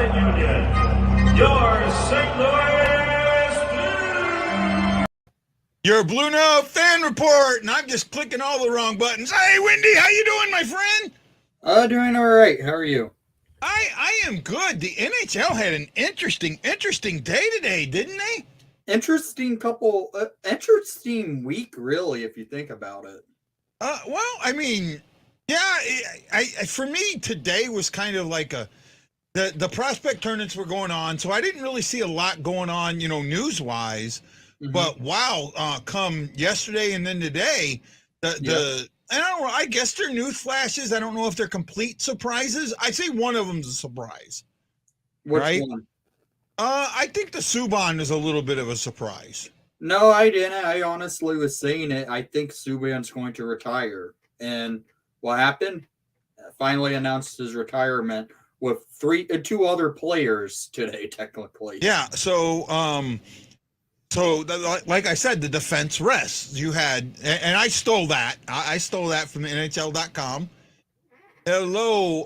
Credit Union, your St. Louis Blues. Your BlueNote Fan Report, and I'm just clicking all the wrong buttons. Hey, Wendy, how you doing, my friend? Doing all right. How are you? I am good. The NHL had an interesting day today, didn't they? Interesting week, really, if you think about it. Well, I mean, yeah, for me, today was kind of like the prospect tournaments were going on, so I didn't really see a lot going on, news-wise. Mm-hmm. But wow, come yesterday and then today, I don't know, I guess they're news flashes. I don't know if they're complete surprises. I'd say one of them's a surprise. Which right? one? I think the Subban is a little bit of a surprise. No, I didn't. I honestly was saying it. I think Subban's going to retire. And what happened? Finally announced his retirement with two other players today, technically. Yeah, so like I said, the defense rests. You had, and I stole that. I stole that from NHL.com. Hello.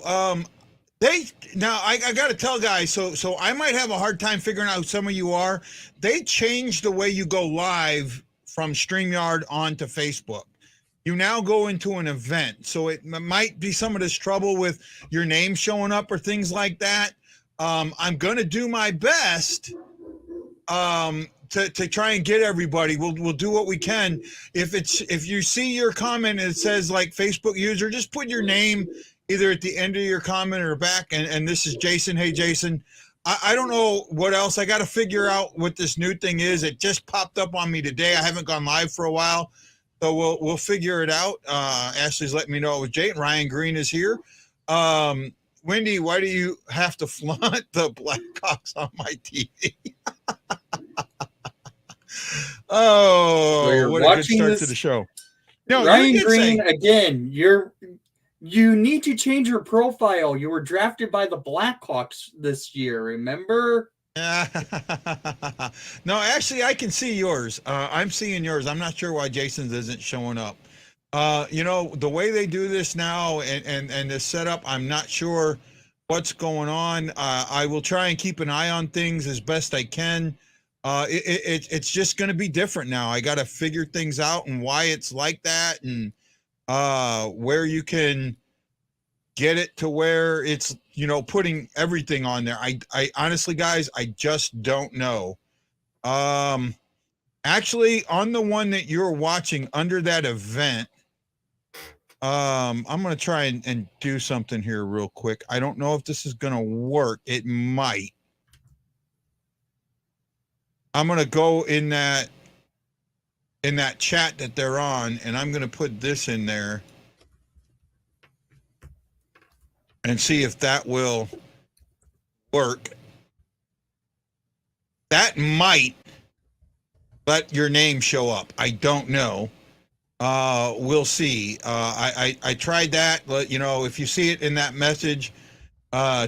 I got to tell guys, so I might have a hard time figuring out who some of you are. They changed the way you go live from StreamYard onto Facebook. You now go into an event. So it might be some of this trouble with your name showing up or things like that. I'm going to do my best to try and get everybody. We'll do what we can. If you see your comment and it says like Facebook user, just put your name either at the end of your comment or back. And this is Jason. Hey, Jason. I don't know what else. I got to figure out what this new thing is. It just popped up on me today. I haven't gone live for a while, so we'll figure it out. Ashley's letting me know it was Jay. Ryan Green is here. Wendy, why do you have to flaunt the Blackhawks on my TV? So what a good start to the show. No, Ryan Green, again, you need to change your profile. You were drafted by the Blackhawks this year, remember? No, actually, I can see yours. I'm seeing yours. I'm not sure why Jason's isn't showing up. The way they do this now and this setup, I'm not sure what's going on. I will try and keep an eye on things as best I can. It's just going to be different now. I got to figure things out and why it's like that, and where you can get it to where it's, putting everything on there. I honestly, guys, I just don't know. Actually, on the one that you're watching under that event, I'm going to try and do something here real quick. I don't know if this is going to work. It might. I'm going to go in that chat that they're on, and I'm going to put this in there and see if that will work. That might let your name show up. I don't know. We'll see. I tried that. If you see it in that message,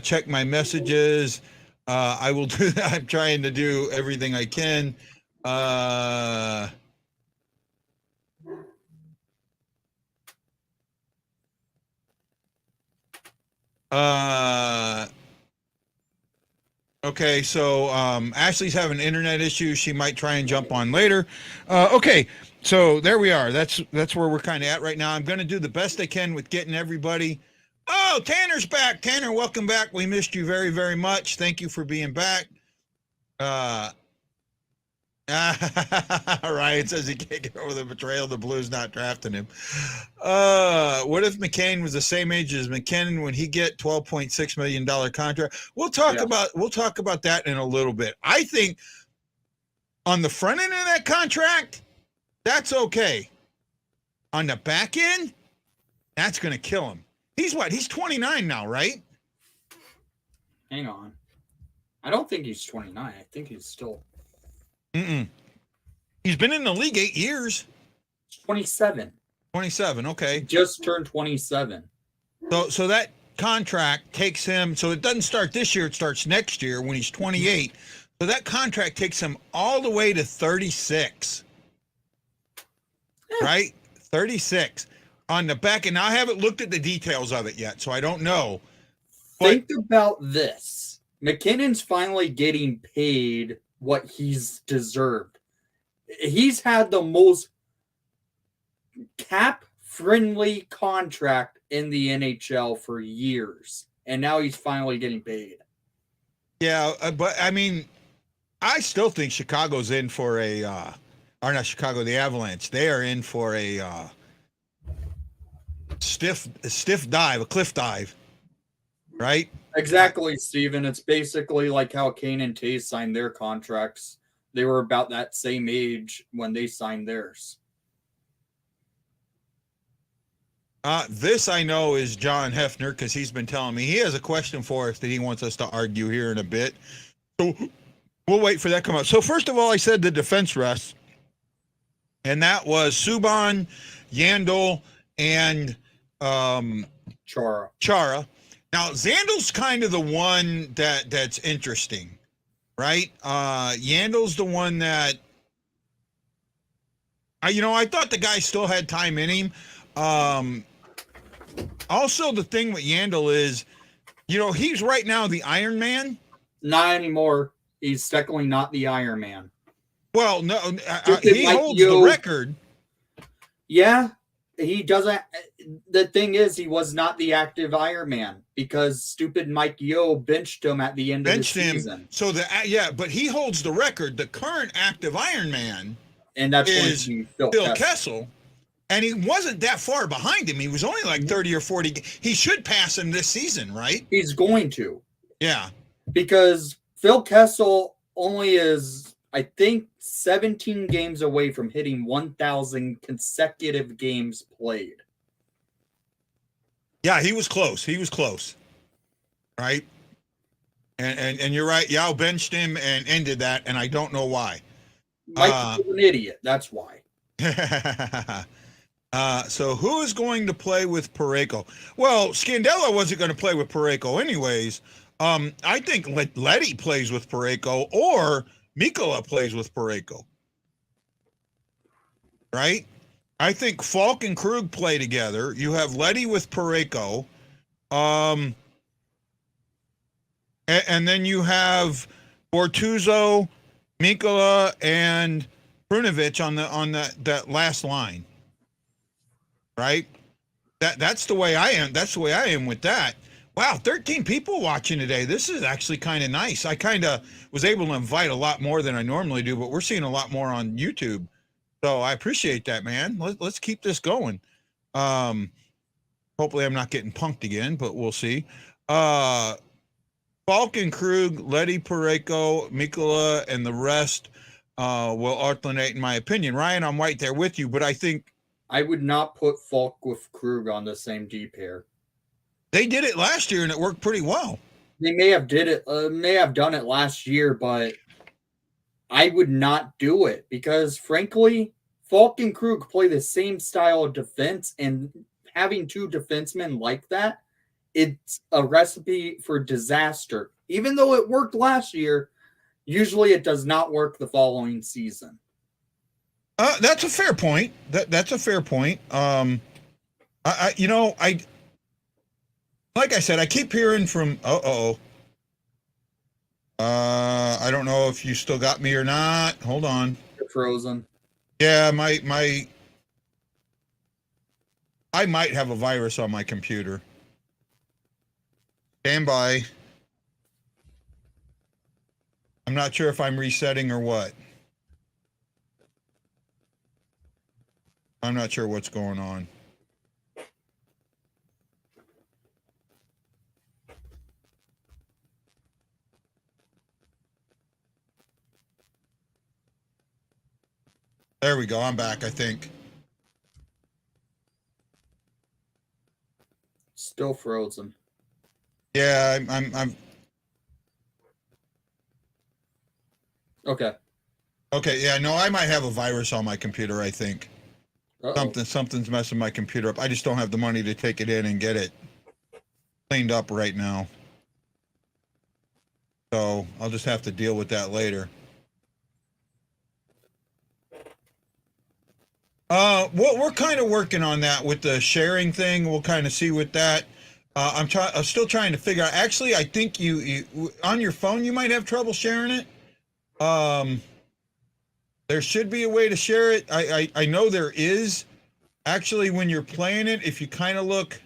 check my messages. I will do that. I'm trying to do everything I can. Okay, so Ashley's having internet issues. She might try and jump on later. Okay, so there we are. That's where we're kind of at right now. I'm going to do the best I can with getting everybody. Oh, Tanner's back. Tanner, welcome back. We missed you very, very much. Thank you for being back. Ryan says he can't get over the betrayal. The Blues not drafting him. What if McCain was the same age as MacKinnon when he get $12.6 million contract? We'll talk about that in a little bit. I think on the front end of that contract, that's okay. On the back end, that's going to kill him. He's 29 now, right? Hang on. I don't think he's 29. I think he's still... He's been in the league 8 years. 27. 27, okay. He just turned 27. So that contract takes him, so it doesn't start this year, it starts next year when he's 28. So that contract takes him all the way to 36. Right? 36. On the back end. Now, I haven't looked at the details of it yet, so I don't know. Think about this. MacKinnon's finally getting paid what he's deserved. He's had the most cap-friendly contract in the NHL for years, and now he's finally getting paid. Yeah, but I mean, I still think Chicago's in for or not Chicago, the Avalanche. They are in for a stiff dive, a cliff dive, right? Exactly, Steven. It's basically like how Kane and Tays signed their contracts. They were about that same age when they signed theirs. This I know is John Hefner because he's been telling me he has a question for us that he wants us to argue here in a bit. So we'll wait for that to come up. So first of all, I said the defense rest, and that was Subban, Yandel, and Chara. Now Zandel's kind of the one that's interesting, right? Yandel's the one that I thought the guy still had time in him. Also, the thing with Yandel is, he's right now the Iron Man. Not anymore. He's technically not the Iron Man. Well, no, he holds the record. Yeah, he doesn't. The thing is, he was not the active Iron Man because stupid Mike Yeo benched him at the end of the season. So but he holds the record. The current active Iron Man, and that's is Phil Kessel. And he wasn't that far behind him. He was only like 30 or 40. He should pass him this season, right? He's going to. Yeah. Because Phil Kessel only is, I think, 17 games away from hitting 1,000 consecutive games played. Yeah, he was close. Right? And you're right. Yao benched him and ended that, and I don't know why. Mike is an idiot. That's why. So who is going to play with Parayko? Well, Scandella wasn't going to play with Parayko anyways. I think Leddy plays with Parayko or Mikkola plays with Parayko. Right? I think Falk and Krug play together. You have Leddy with Parayko. And then you have Bortuzzo, Mikkola, and Brunovich on that last line. Right? That's the way I am. That's the way I am with that. Wow, 13 people watching today. This is actually kind of nice. I kind of was able to invite a lot more than I normally do, but we're seeing a lot more on YouTube. So I appreciate that, man. Let's keep this going. Hopefully I'm not getting punked again, but we'll see. Falk and Krug, Leddy, Parayko, Mikkola, and the rest will alternate, in my opinion. Ryan, I'm right there with you, but I think I would not put Falk with Krug on the same D pair. They did it last year and it worked pretty well. They may have done it last year, but I would not do it because, frankly, Falk and Krug play the same style of defense, and having two defensemen like that, it's a recipe for disaster. Even though it worked last year, usually it does not work the following season. That's a fair point. That's a fair point. Like I said, I keep hearing from. I don't know if you still got me or not. Hold on. You're frozen. Yeah, I might have a virus on my computer. Stand by. I'm not sure if I'm resetting or what. I'm not sure what's going on. There we go. I'm back, I think. Still frozen. Yeah, I'm Okay. Okay, yeah, no, I might have a virus on my computer, I think. Uh-oh. Something's messing my computer up. I just don't have the money to take it in and get it cleaned up right now. So I'll just have to deal with that later. We're kind of working on that with the sharing thing. We'll kind of see with that. I'm still trying to figure out. Actually, I think you on your phone you might have trouble sharing it. There should be a way to share it. I know there is. Actually, when you're playing it, if you kind of look,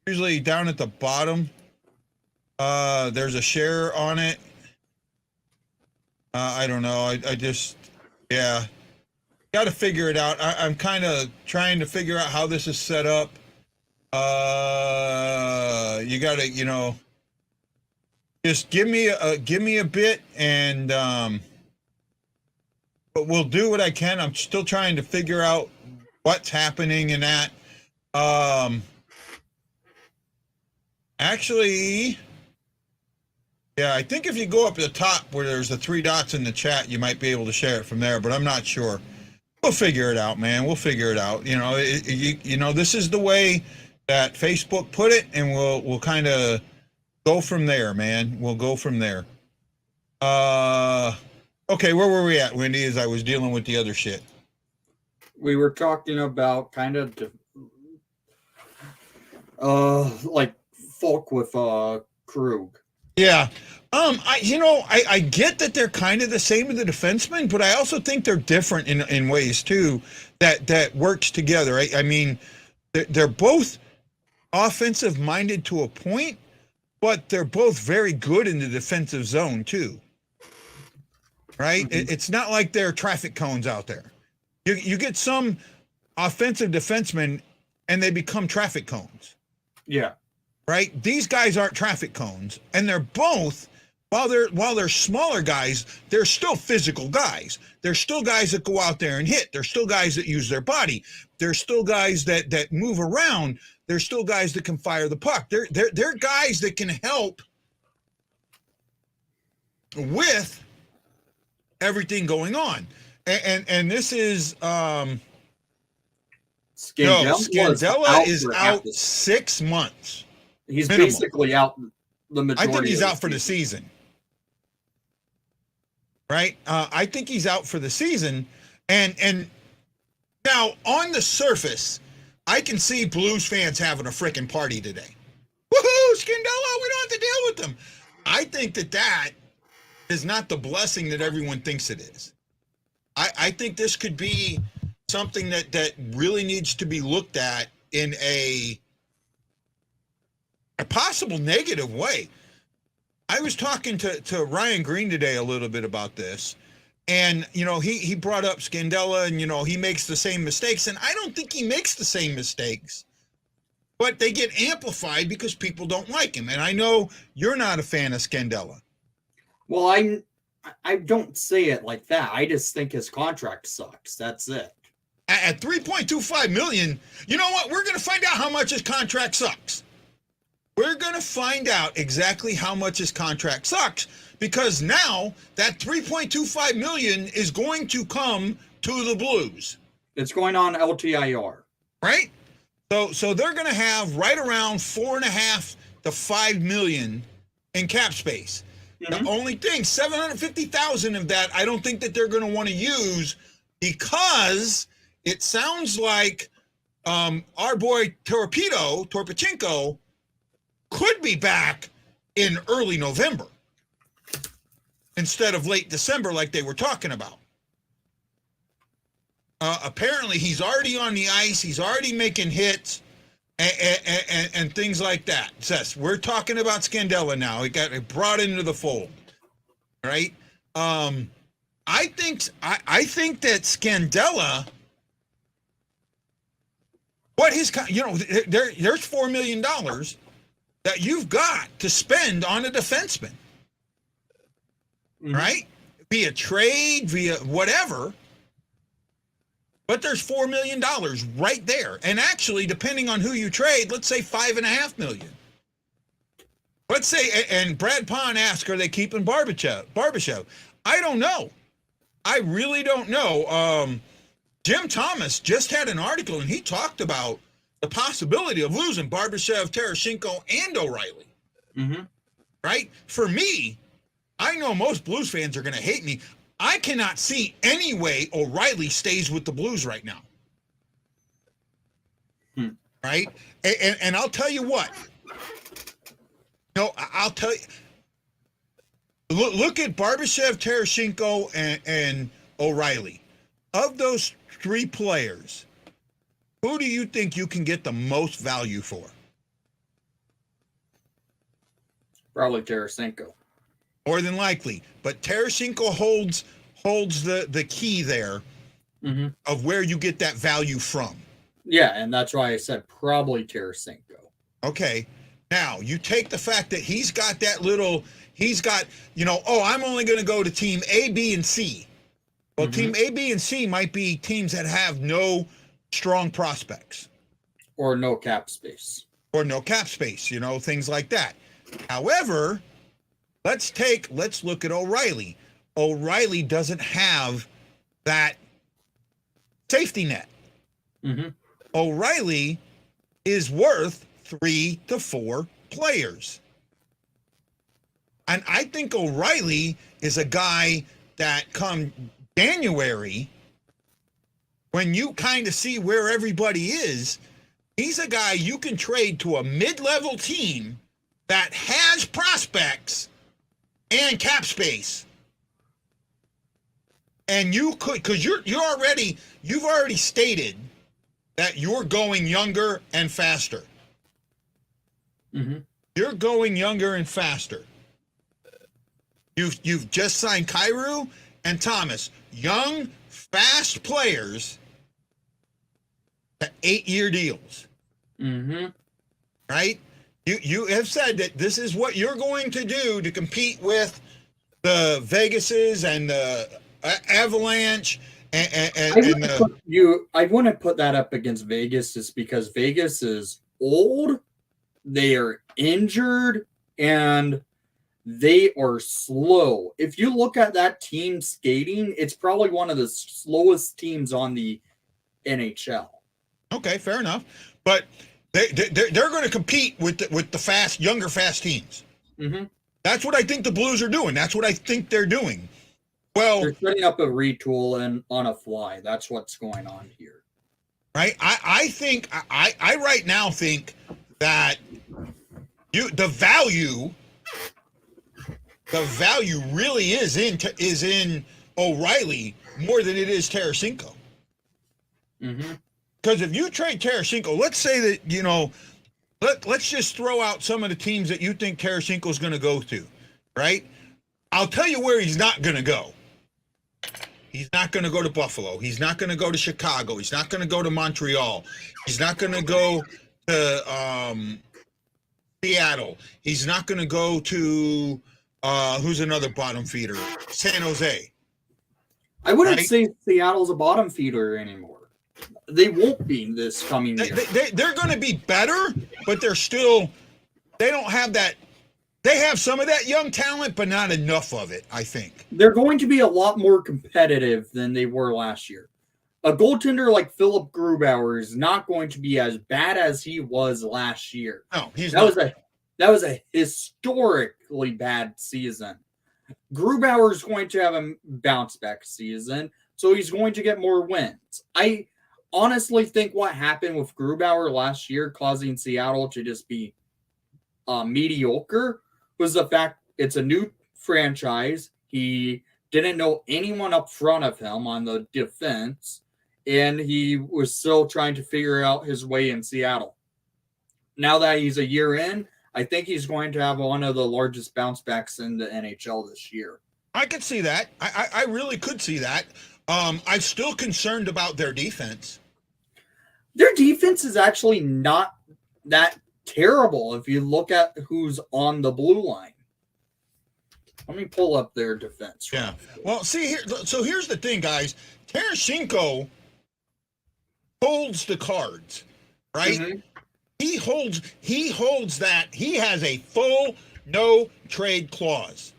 usually down at the bottom, there's a share on it. I don't know. I just, yeah, got to figure it out. I'm kind of trying to figure out how this is set up. You got to, just give me a bit, and but we'll do what I can. I'm still trying to figure out what's happening in that. Actually, yeah, I think if you go up to the top where there's the 3 dots in the chat, you might be able to share it from there, but I'm not sure. We'll figure it out, man. We'll figure it out. This is the way that Facebook put it, and we'll kind of go from there, man. We'll go from there. Okay, where were we at, Wendy, as I was dealing with the other shit? We were talking about kind of like Folk with Krug. Yeah. I get that they're kind of the same as the defensemen, but I also think they're different in ways too that works together. I mean, they're both offensive minded to a point, but they're both very good in the defensive zone too. Right? Mm-hmm. It's not like they're traffic cones out there. You get some offensive defensemen and they become traffic cones. Yeah. Right? These guys aren't traffic cones, and they're both, while they're smaller guys, they're still physical guys. They're still guys that go out there and hit. They're still guys that use their body. They're still guys that move around. They're still guys that can fire the puck. They're guys that can help with everything going on. And this is Scandella is out 6 months. He's minimum. Basically out the majority. I think he's out for the season. Right? I think he's out for the season. And now on the surface, I can see Blues fans having a freaking party today. Woohoo, Scandella, we don't have to deal with them. I think that is not the blessing that everyone thinks it is. I think this could be something that really needs to be looked at in a possible negative way. I was talking to Ryan Green today a little bit about this, and he brought up Scandella, and he makes the same mistakes, and I don't think he makes the same mistakes, but they get amplified because people don't like him. And I know you're not a fan of Scandella. Well, I don't say it like that. I just think his contract sucks. That's it. At $3.25 million, you know what? We're going to find out how much his contract sucks. We're going to find out exactly how much his contract sucks, because now that $3.25 million is going to come to the Blues. It's going on LTIR. Right? So they're going to have right around $4.5 to $5 million in cap space. Mm-hmm. The only thing, $750,000 of that, I don't think that they're going to want to use, because it sounds like our boy Torpachenko could be back in early November instead of late December like they were talking about. Apparently, he's already on the ice. He's already making hits and things like that. Says, we're talking about Scandella now. He got brought into the fold, right? I think that Scandella, there's $4 million that you've got to spend on a defenseman, right? Via trade, via whatever. But there's $4 million right there. And actually, depending on who you trade, let's say $5.5 million. Let's say, and Brad Pond asked, are they keeping Barbashev? I don't know. I really don't know. Jim Thomas just had an article, and he talked about the possibility of losing Barbashev, Tarasenko, and O'Reilly. Mm-hmm. Right? For me, I know most Blues fans are going to hate me. I cannot see any way O'Reilly stays with the Blues right now. Right? And I'll tell you what. No, I'll tell you. Look at Barbashev, Tarasenko, and O'Reilly. Of those three players, who do you think you can get the most value for? Probably Tarasenko. More than likely. But Tarasenko holds the key there of where you get that value from. Yeah, and that's why I said probably Tarasenko. Okay. Now, you take the fact that he's got, I'm only going to go to team A, B, and C. Well, team A, B, and C might be teams that have no strong prospects. Or no cap space. Things like that. However, let's look at O'Reilly. O'Reilly doesn't have that safety net. O'Reilly is worth 3 to 4 players. And I think O'Reilly is a guy that come January, when you kind of see where everybody is, he's a guy you can trade to a mid-level team that has prospects and cap space. And you could, because you've already stated that you're going younger and faster. You're going younger and faster. You've just signed Kyrou and Thomas, young, fast players, to 8-year deals. Right? You have said that this is what you're going to do to compete with the Vegases and the Avalanche. I wouldn't put that up against Vegas just because Vegas is old, they are injured, and they are slow. If you look at that team skating, it's probably one of the slowest teams on the NHL. Okay, fair enough. But they're going to compete with the fast, younger, fast teams. That's what I think the Blues are doing. That's what I think they're doing. Well, they're setting up a retool and on a fly. That's what's going on here. Right? I think I right now think that the value really is in O'Reilly more than it is Tarasenko. Because if you trade Tarasenko, let's say that, let's just throw out some of the teams that you think Tarasenko is going to go to, right? I'll tell you where he's not going to go. He's not going to go to Buffalo. He's not going to go to Chicago. He's not going to go to Montreal. He's not going to go to Seattle. He's not going to go to who's another bottom feeder? San Jose. I wouldn't say Seattle's a bottom feeder anymore. They won't be this coming year. They're going to be better, but they don't have that. They have some of that young talent, but not enough of it, I think. They're going to be a lot more competitive than they were last year. A goaltender like Philip Grubauer is not going to be as bad as he was last year. No, he's not. That was a historically bad season. Grubauer is going to have a bounce back season, so he's going to get more wins. I honestly think what happened with Grubauer last year, causing Seattle to just be mediocre, was the fact it's a new franchise. He didn't know anyone up front of him on the defense, and he was still trying to figure out his way in Seattle. Now that he's a year in, I think he's going to have one of the largest bounce backs in the NHL this year. I could see that. I really could see that. I'm still concerned about their defense. Their defense is actually not that terrible if you look at who's on the blue line. Let me pull up their defense. Yeah. Well, see here. So here's the thing, guys. Tarasenko holds the cards, right? He holds that. He has a full no trade clause.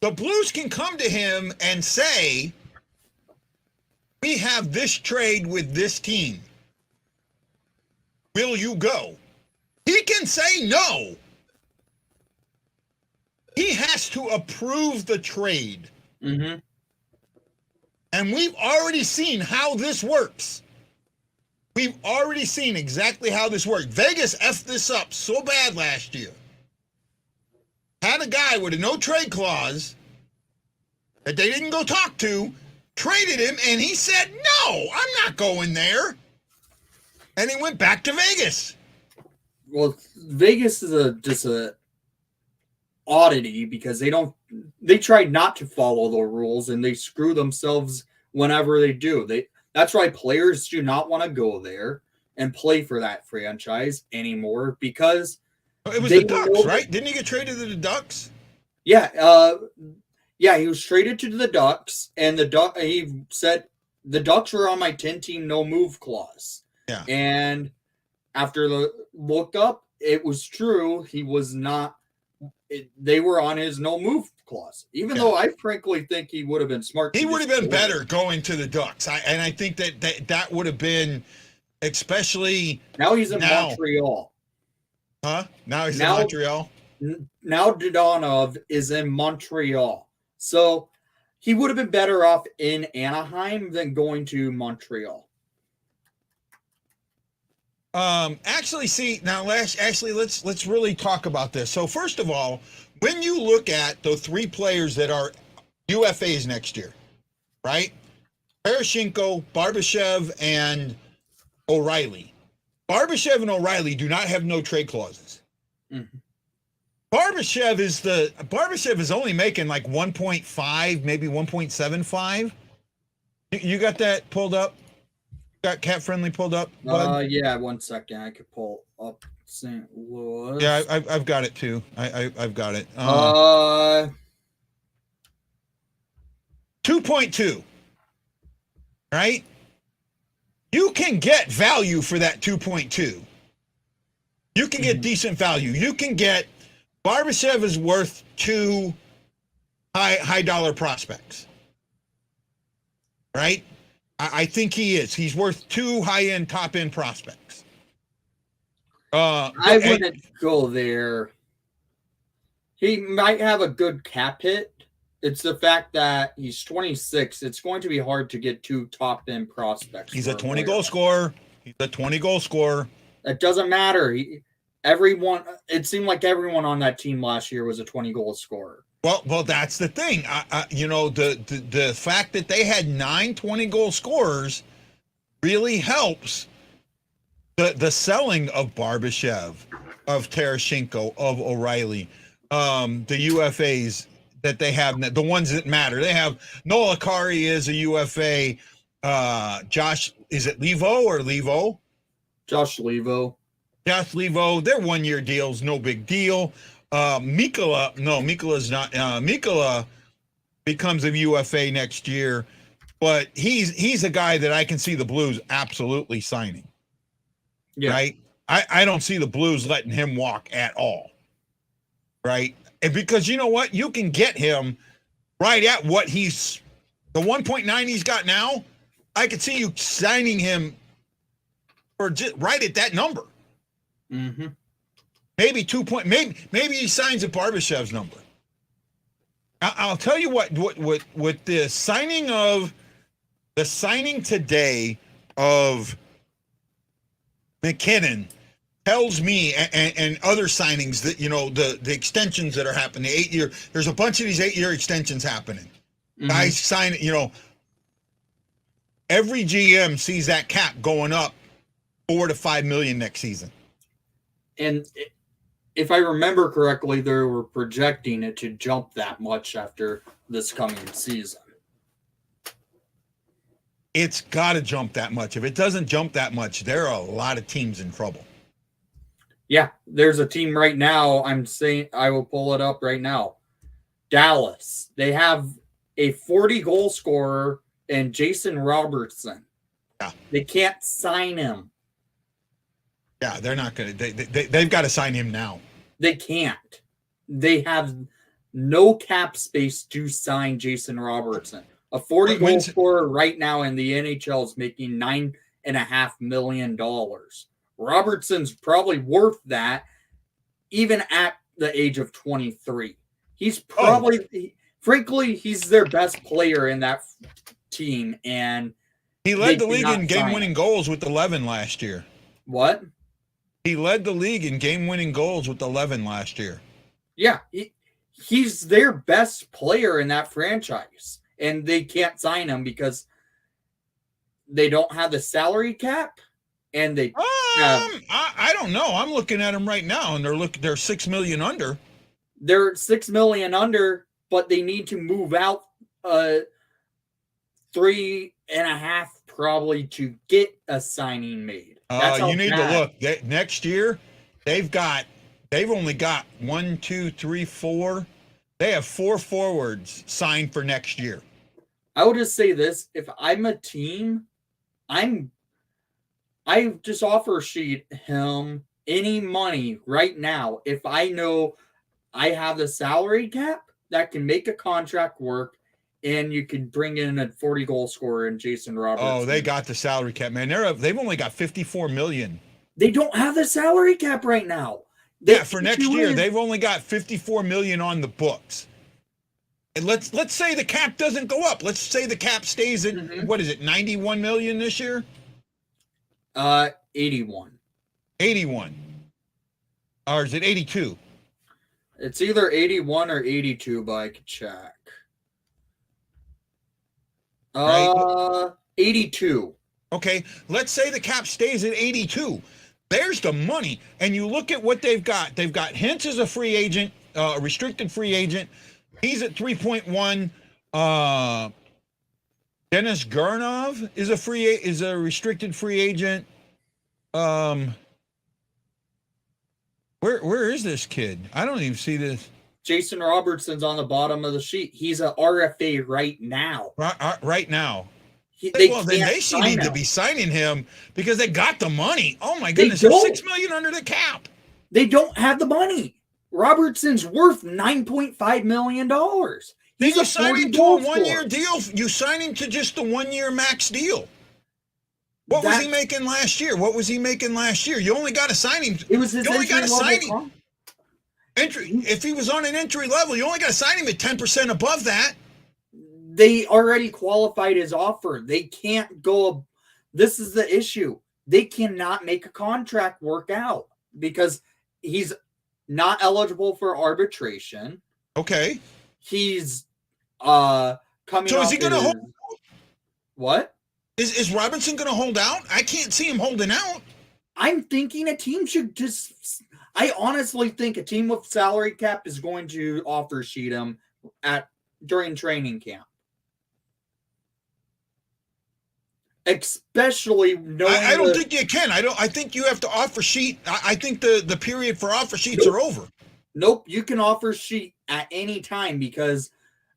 The Blues can come to him and say, we have this trade with this team. Will you go? He can say no. He has to approve the trade. And we've already seen how this works. We've already seen exactly how this worked. Vegas effed this up so bad last year. Had a guy with a no-trade clause that they didn't go talk to, traded him, and he said, no, I'm not going there. And he went back to Vegas. Well, Vegas is just a oddity because they try not to follow the rules and they screw themselves whenever they do. That's why players do not want to go there and play for that franchise anymore because it was the Ducks, right? Didn't he get traded to the Ducks? Yeah, he was traded to the Ducks, and he said the Ducks were on my 10-team no move clause. Yeah, and after the look up, it was true. He was not. They were on his no move clause, even though I frankly think he would have been smart. He would have been better going to the Ducks. I think that would have been, especially now he's in Montreal. Huh? Now he's in Montreal? Now Dadonov is in Montreal. So he would have been better off in Anaheim than going to Montreal. Actually, let's really talk about this. So first of all, when you look at the three players that are UFAs next year, right? Tarasenko, Barbashev, and O'Reilly. Barbashev and O'Reilly do not have no trade clauses. Mm-hmm. Barbashev is only making like 1.5, maybe 1.75. You got that pulled up? Got Cat Friendly pulled up? Yeah, 1 second. I could pull up St. Louis. Yeah, I've got it too. I've got it. 2.2. Right? You can get value for that 2.2. You can get decent value. You can get Barbashev is worth 2 high dollar prospects. Right? I think he is. He's worth 2 high-end, top-end prospects. I wouldn't go there. He might have a good cap hit. It's the fact that he's 26. It's going to be hard to get 2 top-end prospects. He's a 20-goal scorer. It doesn't matter. It seemed like everyone on that team last year was a 20-goal scorer. Well, that's the thing. The fact that they had 9 20-goal scorers really helps the selling of Barbashev, of Tarasenko, of O'Reilly, the UFAs that they have, the ones that matter. They have Noah Akari is a UFA. Josh, is it Levo or Levo? Josh Levo. They're 1-year deals, no big deal. Mikkola becomes a UFA next year, but he's a guy that I can see the Blues absolutely signing. Yeah. Right? I don't see the Blues letting him walk at all. Right? And because you know what? You can get him right at what the 1.9 he's got now. I could see you signing him for just right at that number. Mm-hmm. Maybe 2 point. Maybe he signs at Barbashev's number. I'll tell you what the signing today of MacKinnon tells me, and other signings that the extensions that are happening. The 8-year. There's a bunch of these 8-year extensions happening. Mm-hmm. Guys sign. Every GM sees that cap going up $4 to $5 million next season. And if I remember correctly, they were projecting it to jump that much after this coming season. It's got to jump that much. If it doesn't jump that much, there are a lot of teams in trouble. Yeah, there's a team right now. I'm saying I will pull it up right now. Dallas. They have a 40-goal scorer and Jason Robertson. Yeah. They can't sign him. Yeah, they're not going to. They've got to sign him now. They can't. They have no cap space to sign Jason Robertson. A 40-goal scorer right now in the NHL is making $9.5 million. Robertson's probably worth that, even at the age of 23. He's probably, frankly, he's their best player in that team, and He led the league cannot in sign game-winning him. goals with 11 last year. What? He led the league in game-winning goals with 11 last year. Yeah, he's their best player in that franchise, and they can't sign him because they don't have the salary cap, and they I don't know. I'm looking at him right now, and they're $6 million under. they're $6 million under, but they need to move out 3.5 probably to get a signing made. You need to look. Next year, they've only got 1, 2, 3, 4. They have 4 forwards signed for next year. I would just say this: if I'm a team, I just offer sheet him any money right now if I know I have the salary cap that can make a contract work, and you can bring in a 40-goal scorer in Jason Robertson. Oh, they got the salary cap, man. They've only got $54 million. They don't have the salary cap right now. For next year, they've only got $54 million on the books. And let's say the cap doesn't go up. Let's say the cap stays at what is it, $91 million this year? 81. 81. Or is it 82? It's either 81 or 82, but I could check. 82. Okay, let's say the cap stays at 82. There's the money. And you look at what they've got. They've got Hintz as a free agent, a restricted free agent. He's at 3.1. Denis Gurnov is a restricted free agent. Where is this kid? I don't even see this. Jason Robertson's on the bottom of the sheet. He's an RFA right now. Right now. They need to be signing him because they got the money. Oh my goodness, they're $6 million under the cap. They don't have the money. Robertson's worth $9.5 million. Then you sign him to a 1-year deal. You sign him to just the 1-year max deal. What was he making last year? You only got to sign him. It was his you only got to sign him. Entry. If he was on an entry level, you only got to sign him at 10% above that. They already qualified his offer. They can't go. This is the issue. They cannot make a contract work out because he's not eligible for arbitration. Okay. He's coming. So is he going to hold? What? Is Robertson going to hold out? I can't see him holding out. I'm thinking a team should just. I honestly think a team with salary cap is going to offer sheet him during training camp. Especially knowing I don't think you can. I think you have to offer sheet. I think the period for offer sheets are over. Nope, you can offer sheet at any time because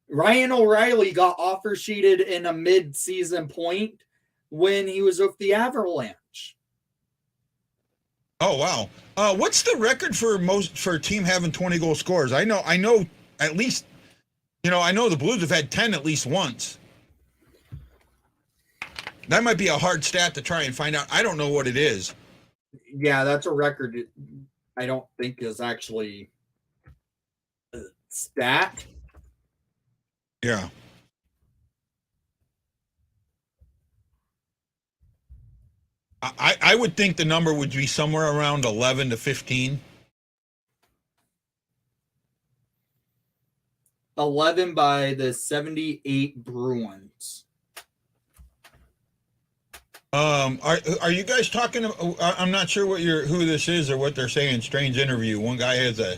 Ryan O'Reilly got offer sheeted in a mid-season point when he was with the Avalanche. Oh wow! What's the record for a team having 20-goal scorers? I know at least. I know the Blues have had 10 at least once. That might be a hard stat to try and find out. I don't know what it is. Yeah, that's a record. I don't think is actually a stat. Yeah. I would think the number would be somewhere around 11 to 15. 11 by the 78 Bruins. Are you guys talking? I'm not sure who this is or what they're saying. Strange interview. One guy has a.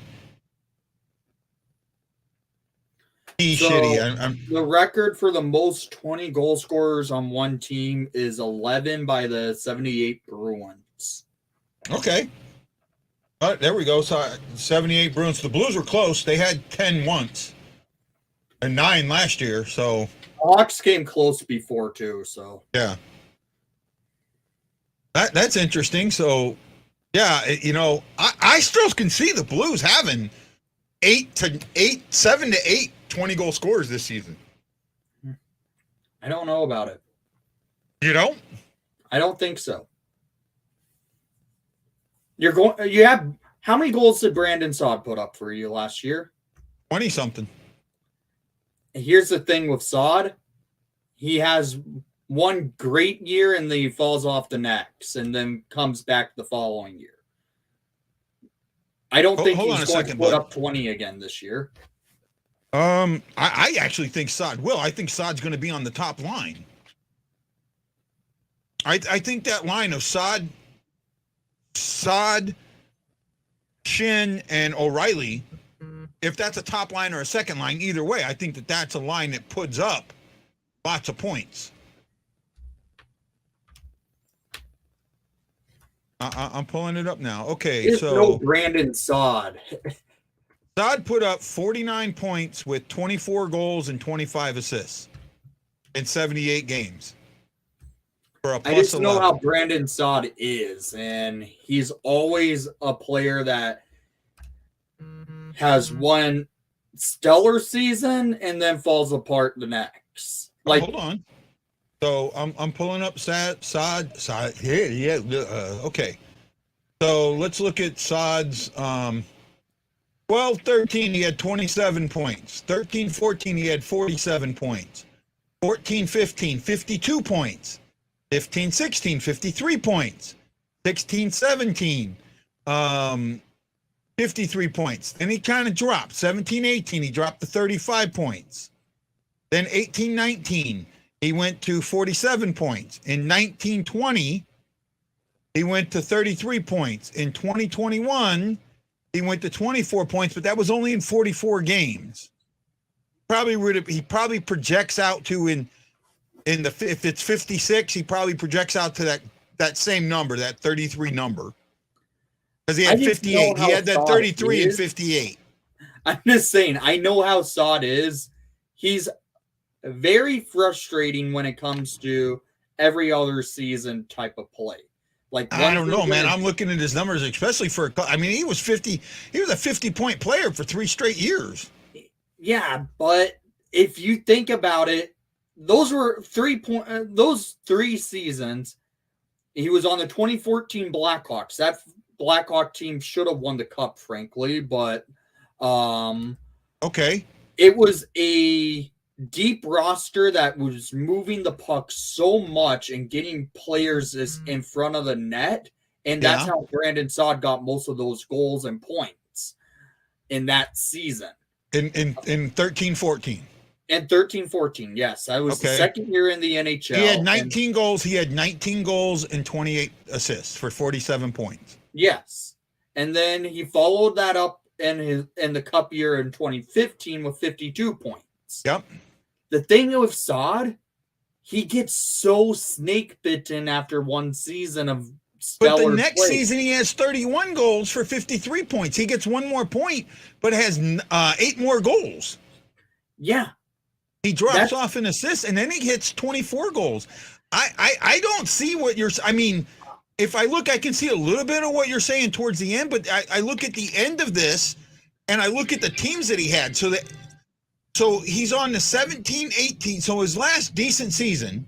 Shitty. The record for the most 20 goal scorers on one team is 11 by the 78 Bruins. Okay. All right, there we go. So 78 Bruins. The Blues were close. They had 10 once and 9 last year. So Hawks came close before too. So yeah. That's interesting. So, yeah, I still can see the Blues having 7 to 8 20-goal scorers this season. I don't know about it. You don't? I don't think so. You have how many goals did Brandon Saad put up for you last year? 20-something. Here's the thing with Saad. He has one great year and then he falls off the next and then comes back the following year. I don't think hold he's on a going second, to put bud. up 20 again this year. I actually think Saad will. I think Saad's going to be on the top line. I think that line of Saad, Shin, and O'Reilly, if that's a top line or a second line, either way, I think that that's a line that puts up lots of points. I'm pulling it up now. Okay, There's so no Brandon Saad. Saad put up 49 points with 24 goals and 25 assists in 78 games. For a plus I just know 11. how Brandon Saad is, and he's always a player that has one stellar season and then falls apart the next. Like, hold on. So I'm pulling up Saad. Yeah. Okay. So let's look at Saad's 12-13, he had 27 points. 13-14, he had 47 points. 14-15, 52 points. 15-16, 53 points. 16-17, 53 points. Then he kind of dropped. 17-18, he dropped to 35 points. Then 18-19, he went to 47 points. In 19-20, he went to 33 points. In 2021, he went to 24 points, but that was only in 44 games. He probably projects out to if it's 56, he probably projects out to that same number, that 33 number. Because he had 58. He had that 33 and 58. I'm just saying, I know how Saad is. He's very frustrating when it comes to every other season type of play. Like, I don't know, man. I'm looking at his numbers, especially he was 50. He was a 50-point player for 3 straight years. Yeah, but if you think about it, those were those 3 seasons. He was on the 2014 Blackhawks. That Blackhawk team should have won the cup, frankly, but okay. It was a deep roster that was moving the puck so much and getting players in front of the net, and that's how Brandon Saad got most of those goals and points in that season. In 13-14. And 13-14, yes. I was the second year in the NHL. He had 19 goals. He had 19 goals and 28 assists for 47 points. Yes. And then he followed that up in the cup year in 2015 with 52 points. Yep. The thing with Saad, he gets so snake bitten after one season of stellar But the next play. season, he has 31 goals for 53 points. He gets 1 more point, but has 8 more goals. Yeah. He drops off in assists, and then he hits 24 goals. I don't see what you're – I mean, if I look, I can see a little bit of what you're saying towards the end, but I look at the end of this, and I look at the teams that he had. So he's on the 17-18. So his last decent season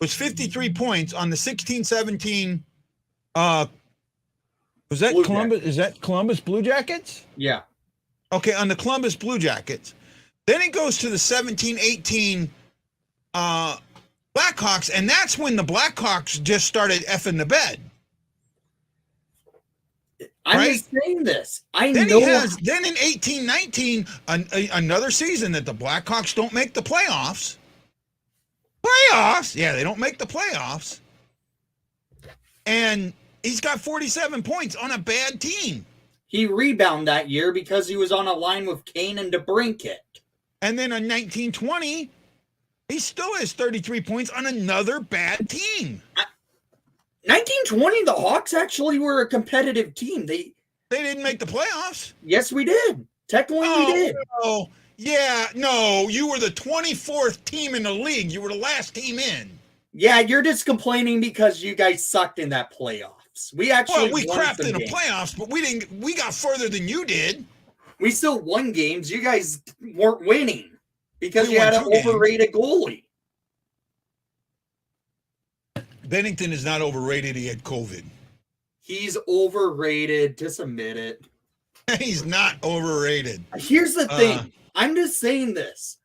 was 53 points on the 16-17 was that Blue Columbus? Jackets. Is that Columbus Blue Jackets? Yeah. Okay, on the Columbus Blue Jackets. Then it goes to the 17-18 Blackhawks, and that's when the Blackhawks just started effing the bed. I'm just saying this. Then in 18-19, another season that the Blackhawks don't make the playoffs. Playoffs? Yeah, they don't make the playoffs. And he's got 47 points on a bad team. He rebounded that year because he was on a line with Kane and DeBrincat. And then in 19-20, he still has 33 points on another bad team. 19-20, the Hawks actually were a competitive team. They didn't make the playoffs. Yes, we did. Technically, we did. No. Yeah, no, you were the 24th team in the league. You were the last team in. Yeah, you're just complaining because you guys sucked in that playoffs. We crapped in the playoffs, but we got further than you did. We still won games. You guys weren't winning because you had an overrated goalie. Bennington is not overrated. He had COVID. He's overrated. Just admit it. He's not overrated. Here's the thing. I'm just saying this.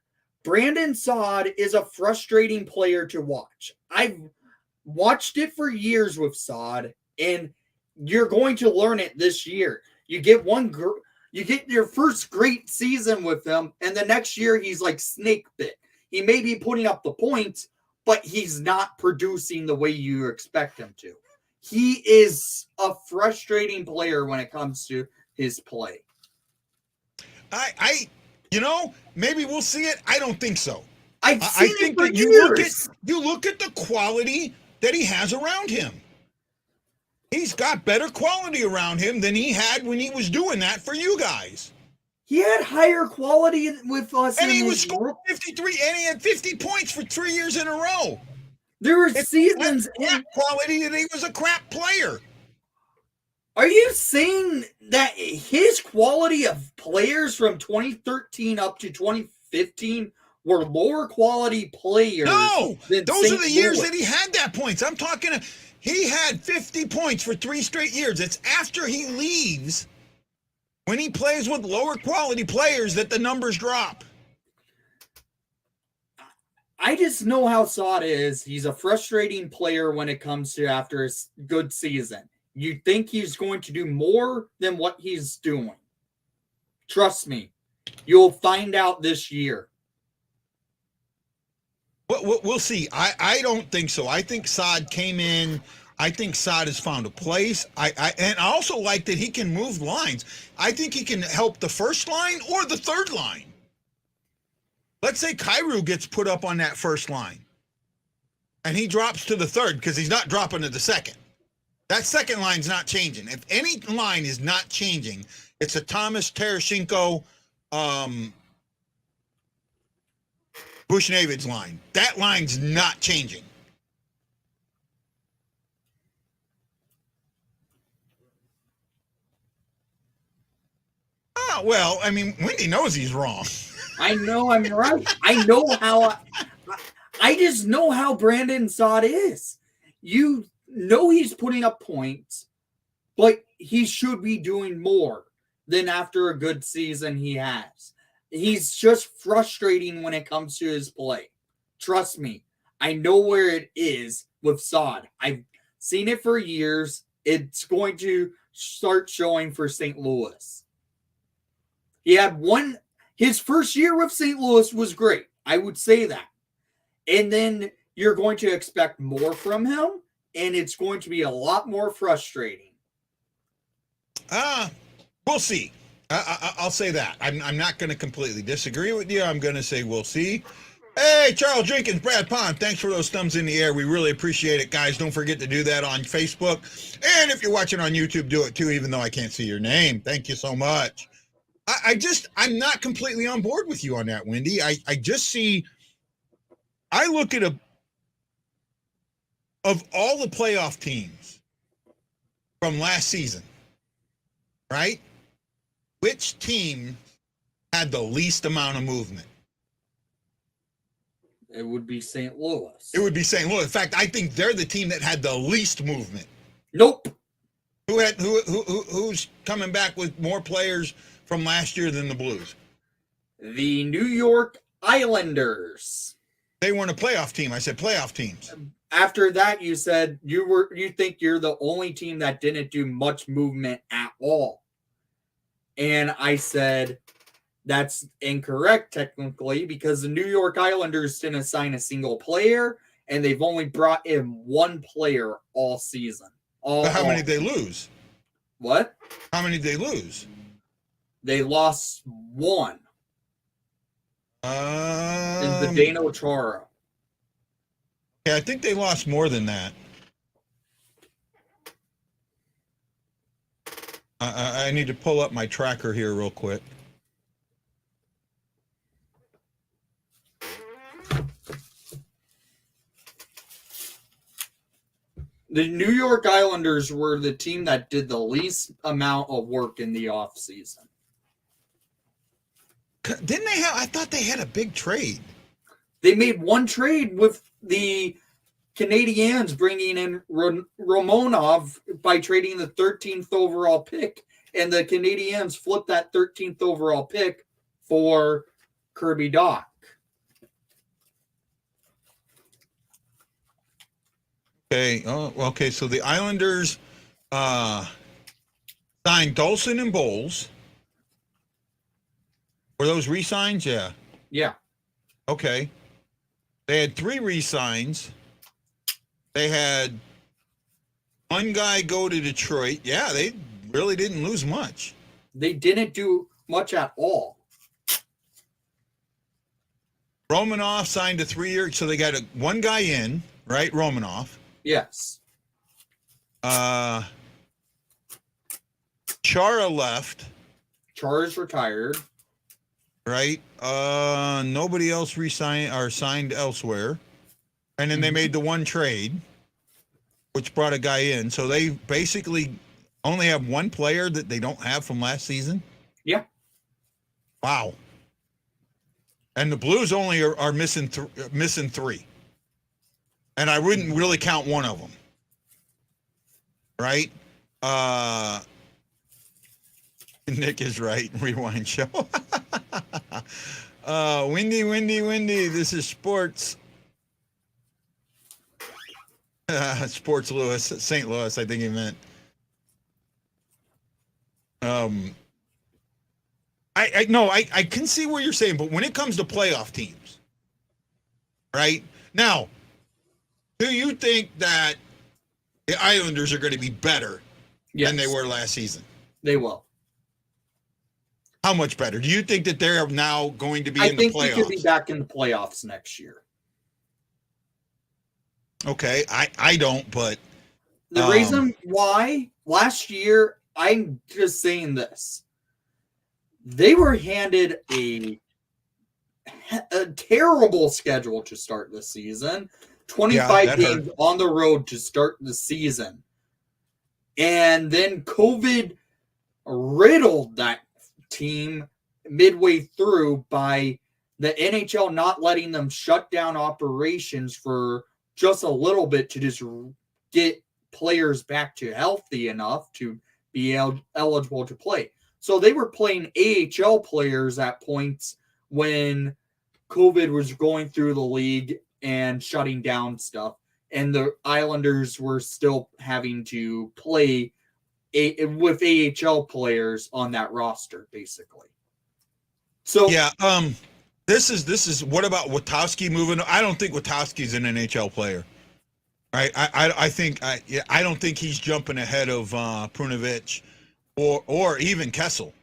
Brandon Saad is a frustrating player to watch. I've watched it for years with Saad, and you're going to learn it this year. You get you get your first great season with him, and the next year he's like snake bit. He may be putting up the points, but he's not producing the way you expect him to. He is a frustrating player when it comes to his play. Maybe we'll see it. I don't think so. I think that you look at the quality that he has around him. He's got better quality around him than he had when he was doing that for you guys. He had higher quality with us. And he was scoring 53, and he had 50 points for 3 years in a row. There were seasons in quality, and he was a crap player. Are you saying that his quality of players from 2013 up to 2015 were lower quality players? No, those St. are the years that he had that points. I'm talking, he had 50 points for 3 straight years. It's after he leaves, when he plays with lower quality players, that the numbers drop. I just know how Saad is. He's a frustrating player when it comes to after a good season. You think he's going to do more than what he's doing. Trust me. You'll find out this year. We'll see. I don't think so. I think Saad came in. I think Saad has found a place. And I also like that he can move lines. I think he can help the first line or the third line. Let's say Kyrou gets put up on that first line, and he drops to the third because he's not dropping to the second. That second line's not changing. If any line is not changing, it's a Thomas Tarasenko, Bushnavid's line. That line's not changing. Oh, well, I mean, Wendy knows he's wrong. I know I'm right. I just know how Brandon Saad is. You know he's putting up points, but he should be doing more than after a good season he has. He's just frustrating when it comes to his play. Trust me, I know where it is with Saad. I've seen it for years. It's going to start showing for St. Louis. He had his first year with St. Louis was great. I would say that. And then you're going to expect more from him, and it's going to be a lot more frustrating. We'll see. I'll say that. I'm not going to completely disagree with you. I'm going to say we'll see. Hey, Charles Jenkins, Brad Pond, thanks for those thumbs in the air. We really appreciate it, guys. Don't forget to do that on Facebook. And if you're watching on YouTube, do it too, even though I can't see your name. Thank you so much. I'm not completely on board with you on that, Wendy. I look at of all the playoff teams from last season, right? Which team had the least amount of movement? It would be St. Louis. It would be St. Louis. In fact, I think they're the team that had the least movement. Nope. Who's coming back with more players from last year than the Blues? The New York Islanders. They weren't a playoff team. I said playoff teams. After that, you said you think you're the only team that didn't do much movement at all. And I said that's incorrect technically because the New York Islanders didn't sign a single player and they've only brought in one player all season. How many did they lose? What? How many did they lose? They lost one. In Zdeno Chara. Yeah, I think they lost more than that. I need to pull up my tracker here real quick. The New York Islanders were the team that did the least amount of work in the offseason. Didn't they have? I thought they had a big trade. They made one trade with the Canadiens, bringing in Romanov by trading the 13th overall pick, and the Canadiens flipped that 13th overall pick for Kirby Dach. Okay. Oh, okay. So the Islanders signed Dolson and Bowles. Were those re-signs? Yeah. Yeah. Okay. They had 3 re-signs. They had one guy go to Detroit. Yeah, they really didn't lose much. They didn't do much at all. Romanoff signed a 3-year, so they got one guy in, right? Romanoff. Yes. Chara left. Chara's retired. Right. Nobody else re-signed or signed elsewhere. And then they made the one trade, which brought a guy in. So they basically only have one player that they don't have from last season. Yeah. Wow. And the Blues only are missing 3. And I wouldn't really count one of them. Right? Nick is right. Rewind show. Windy. This is sports. Sports Louis, St. Louis, I think he meant. I can see what you're saying, but when it comes to playoff teams, right? Now, do you think that the Islanders are going to be better than they were last season? They will. How much better? Do you think that they're now going to be in the playoffs? I think they could be back in the playoffs next year. Okay, I don't, but the reason why last year, I'm just saying this. They were handed a terrible schedule to start the season. 25 games on the road to start the season. And then COVID riddled that team midway through by the NHL not letting them shut down operations for just a little bit to just get players back to healthy enough to be eligible to play. So they were playing AHL players at points when COVID was going through the league and shutting down stuff. And the Islanders were still having to play with AHL players on that roster, basically. So yeah, this is what about Witowski moving? I don't think Witowski's an NHL player, right? I don't think he's jumping ahead of Prunovich or even Kessel.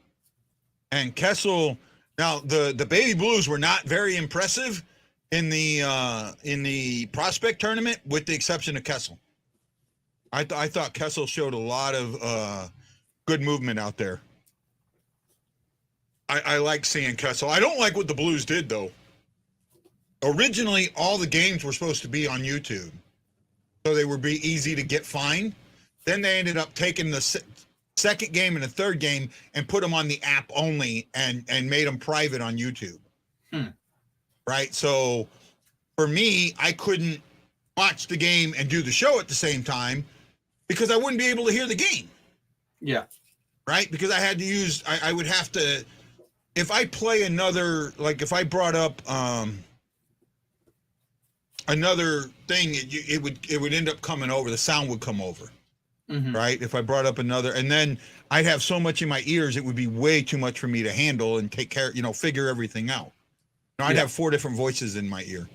And Kessel, now the Baby Blues were not very impressive in the prospect tournament, with the exception of Kessel. I thought Kessel showed a lot of good movement out there. I like seeing Kessel. I don't like what the Blues did, though. Originally, all the games were supposed to be on YouTube, so they would be easy to get fined. Then they ended up taking the second game and the third game and put them on the app only and made them private on YouTube. Right? So, for me, I couldn't watch the game and do the show at the same time because I wouldn't be able to hear the game. Yeah. Right? Because I had to use, I would have to, if I play another, like if I brought up another thing, it would end up coming over, the sound would come over. Right? If I brought up another, and then I'd have so much in my ears, it would be way too much for me to handle and take care, figure everything out. I'd have 4 different voices in my ear.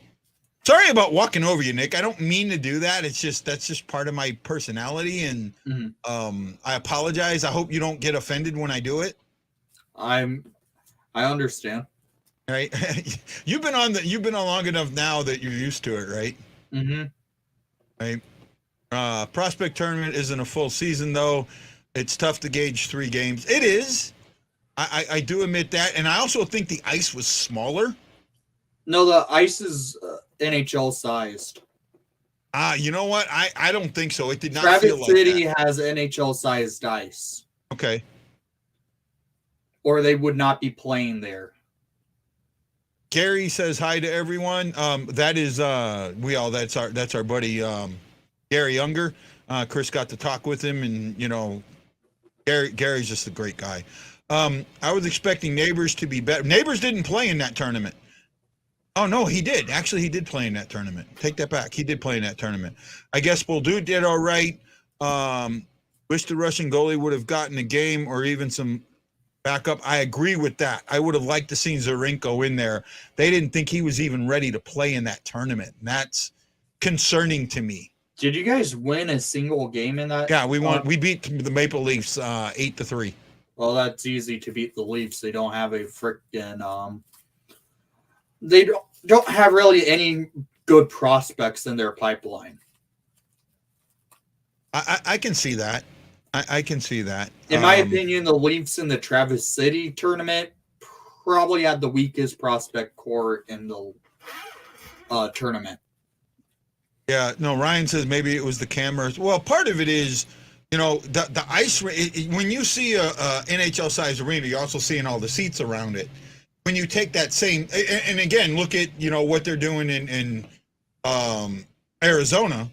Sorry about walking over you, Nick. I don't mean to do that. It's just, that's just part of my personality. And I apologize. I hope you don't get offended when I do it. I understand. Right. You've been on long enough now that you're used to it, right? Right. Prospect tournament isn't a full season though. It's tough to gauge 3 games. It is. I do admit that. And I also think the ice was smaller. No, the ice is NHL sized. You know what? I don't think so. It did not Travis feel like City that. has NHL sized ice. Okay. Or they would not be playing there. Gary says hi to everyone. That is that's our buddy Gary Younger. Chris got to talk with him, and Gary's just a great guy. I was expecting Neighbors to be better. Neighbors didn't play in that tournament. Oh no, he did. Actually, he did play in that tournament. Take that back. He did play in that tournament. I guess Boldu did all right. Wish the Russian goalie would have gotten a game or even some backup. I agree with that. I would have liked to see Zarenko in there. They didn't think he was even ready to play in that tournament. And that's concerning to me. Did you guys win a single game in that? Yeah, we won. We beat the Maple Leafs 8-3. Well, that's easy to beat the Leafs. They don't have a freaking they don't have really any good prospects in their pipeline. I can see that. I can see that. In my opinion, the Leafs in the Traverse City tournament probably had the weakest prospect core in the tournament. Yeah, no, Ryan says maybe it was the cameras. Well, part of it is, the ice. When you see a NHL size arena, you're also seeing all the seats around it. When you take that same, and again, look at what they're doing in Arizona.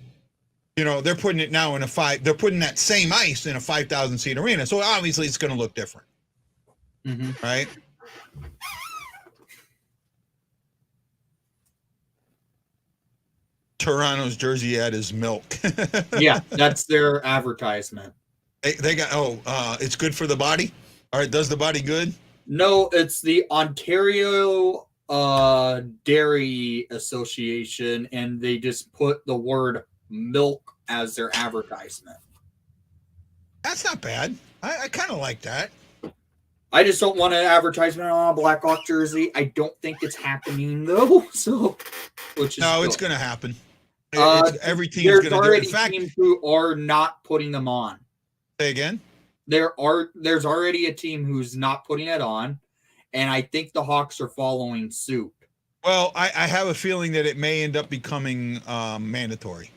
They're putting it now in they're putting that same ice in a 5,000 seat arena. So obviously it's going to look different. Mm-hmm. Right? Toronto's jersey ad is milk. Yeah, that's their advertisement. They got, it's good for the body? All right, does the body good? No, it's the Ontario Dairy Association, and they just put the word milk as their advertisement. That's not bad. I kind of like that. I just don't want an advertisement on a Blackhawk jersey. I don't think it's happening though. So, it's going to happen. Every team's there's going to do it. already In fact, teams who are not putting them on. Say again. There's already a team who's not putting it on, and I think the Hawks are following suit. Well, I have a feeling that it may end up becoming mandatory.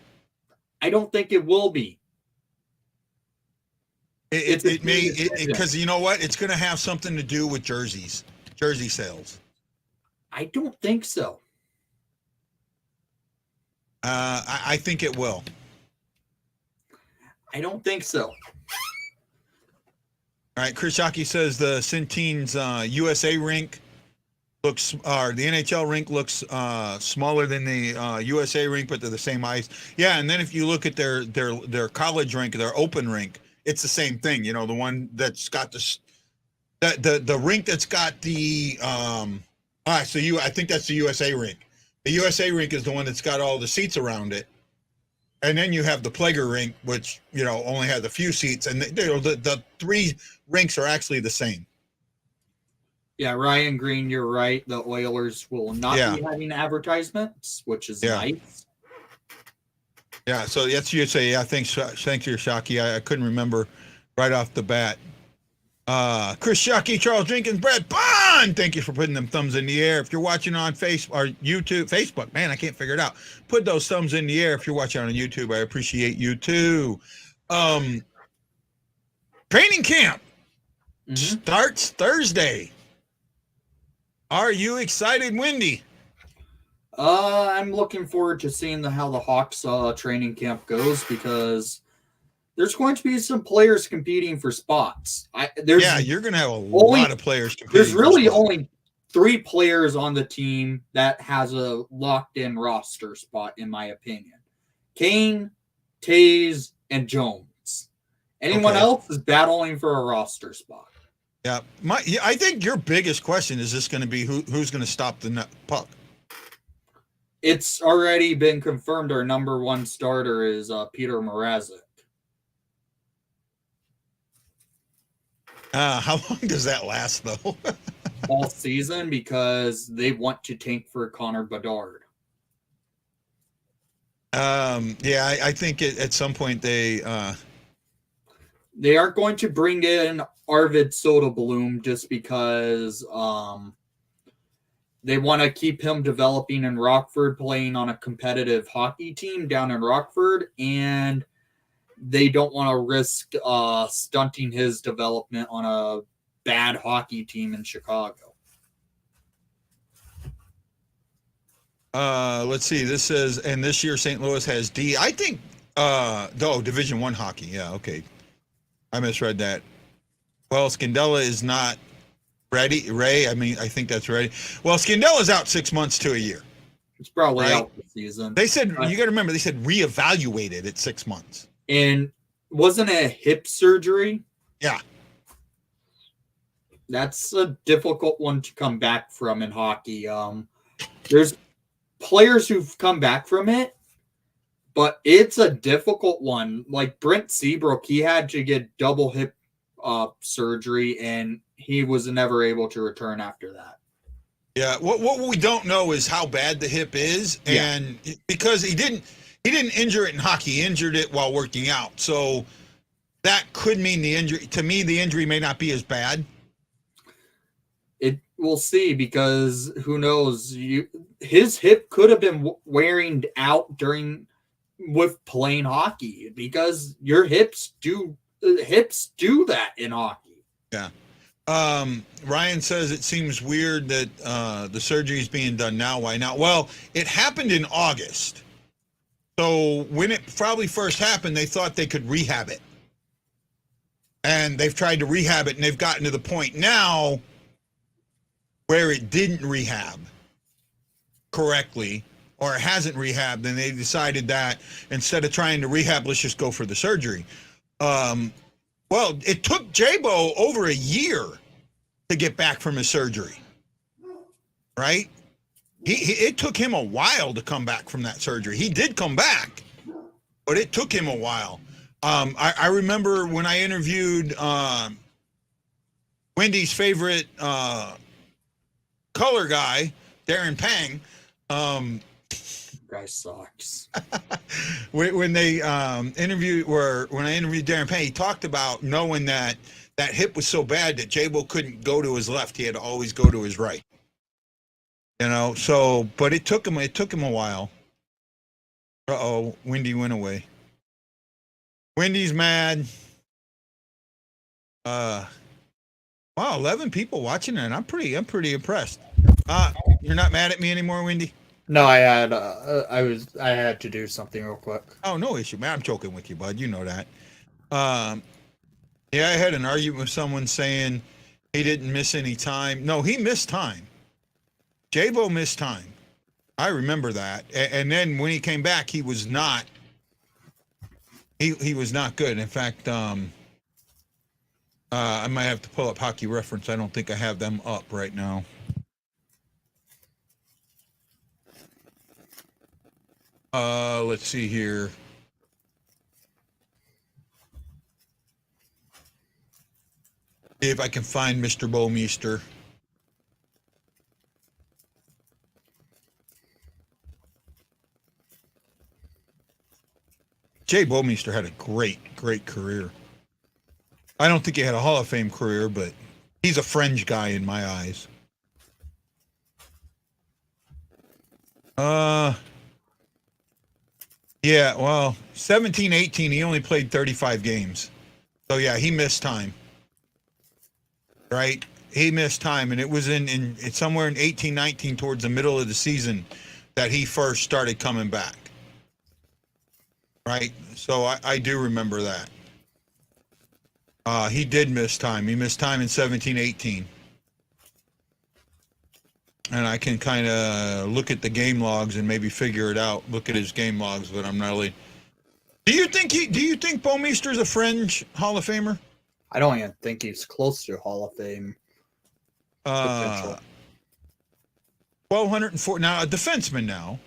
I don't think it will be. It may, because you know what? It's going to have something to do with jersey sales. I don't think so. I think it will. I don't think so. All right, Chris Shockey says the Centene's USA rink the NHL rink looks smaller than the USA rink, but they're the same ice. Yeah, and then if you look at their college rink, their open rink, it's the same thing. The one that's got the rink that's got the I think that's the USA rink. The USA rink is the one that's got all the seats around it. And then you have the Plager rink, which, only has a few seats. And the three rinks are actually the same. Yeah, Ryan Green, you're right. The Oilers will not be having advertisements, which is nice. Yeah, so that's USA. Yeah, thanks to your Shockey. I couldn't remember right off the bat. Chris Shockey, Charles Jenkins, Brad Bond, thank you for putting them thumbs in the air. If you're watching on Facebook or Facebook, man, I can't figure it out. Put those thumbs in the air if you're watching on YouTube. I appreciate you too. Training camp starts Thursday. Are you excited, Wendy? I'm looking forward to seeing how the Hawks training camp goes, because there's going to be some players competing for spots. You're going to have a lot of players competing. There's really only 3 players on the team that has a locked-in roster spot, in my opinion. Kane, Taze, and Jones. Anyone else is battling for a roster spot. Yeah, I think your biggest question is just going to be who's going to stop the puck. It's already been confirmed our number 1 starter is Peter Mrazek. How long does that last, though? All season, because they want to tank for Connor Bedard. I think at some point they aren't going to bring in Arvid Soderblom just because they want to keep him developing in Rockford, playing on a competitive hockey team down in Rockford, and they don't want to risk stunting his development on a bad hockey team in Chicago. Let's see. This says, and this year St. Louis has D. I think, Division I hockey. Yeah, okay. I misread that. Well, Scandella is not Ray, I mean, I think that's ready. Well, Scandella's out 6 months to a year. It's probably Right. out this season. They said, you got to remember, they said reevaluated at 6 months. And wasn't it a hip surgery? Yeah. That's a difficult one to come back from in hockey. There's players who've come back from it, but it's a difficult one. Like Brent Seabrook, he had to get double hip surgery, and he was never able to return after that. Yeah, what we don't know is how bad the hip is, and because he didn't injure it in hockey, he injured it while working out. So that could mean the injury. To me, the injury may not be as bad. We'll see, because who knows? His hip could have been wearing out with playing hockey, because your hips do that in hockey. Yeah. Ryan says it seems weird that the surgery is being done now. Why not? Well, it happened in August. So when it probably first happened, they thought they could rehab it. And they've tried to rehab it, and they've gotten to the point now where it didn't rehab correctly, or it hasn't rehabbed, and they decided that instead of trying to rehab, let's just go for the surgery. Well, it took J-Bo over a year to get back from his surgery, right? It took him a while to come back from that surgery. He did come back, but it took him a while. I remember when I interviewed Wendy's favorite color guy, Darren Pang. Guy sucks. when they when I interviewed Darren Pang, he talked about knowing that hip was so bad that J-Bo couldn't go to his left; he had to always go to his right. You know, so but it took him a while. Wendy went away. Wendy's mad. Wow, 11 people watching it. I'm pretty impressed. You're not mad at me anymore, Wendy? No, I had to do something real quick. Oh, no issue, man. I'm joking with you, bud. You know that. Yeah, I had an argument with someone saying he didn't miss any time. No, he missed time. J-Bo missed time. I remember that. And then when he came back, he was not. He was not good. In fact, I might have to pull up Hockey Reference. I don't think I have them up right now. Let's see here. See if I can find Mr. Bouwmeester. Jay Bouwmeester had a great career. I don't think he had a Hall of Fame career, but he's a fringe guy in my eyes. Yeah, well, 17-18, he only played 35 games. So, yeah, he missed time. Right? He missed time, and it was in somewhere in 18-19 towards the middle of the season that he first started coming back. Right? So, I do remember that. He did miss time. He missed time in 17-18. And I can kind of look at the game logs and maybe figure it out. Look at his game logs, but I'm not really. Do you think Bouwmeester's a fringe Hall of Famer? I don't even think he's close to Hall of Fame potential. 1,204. Now a defenseman now.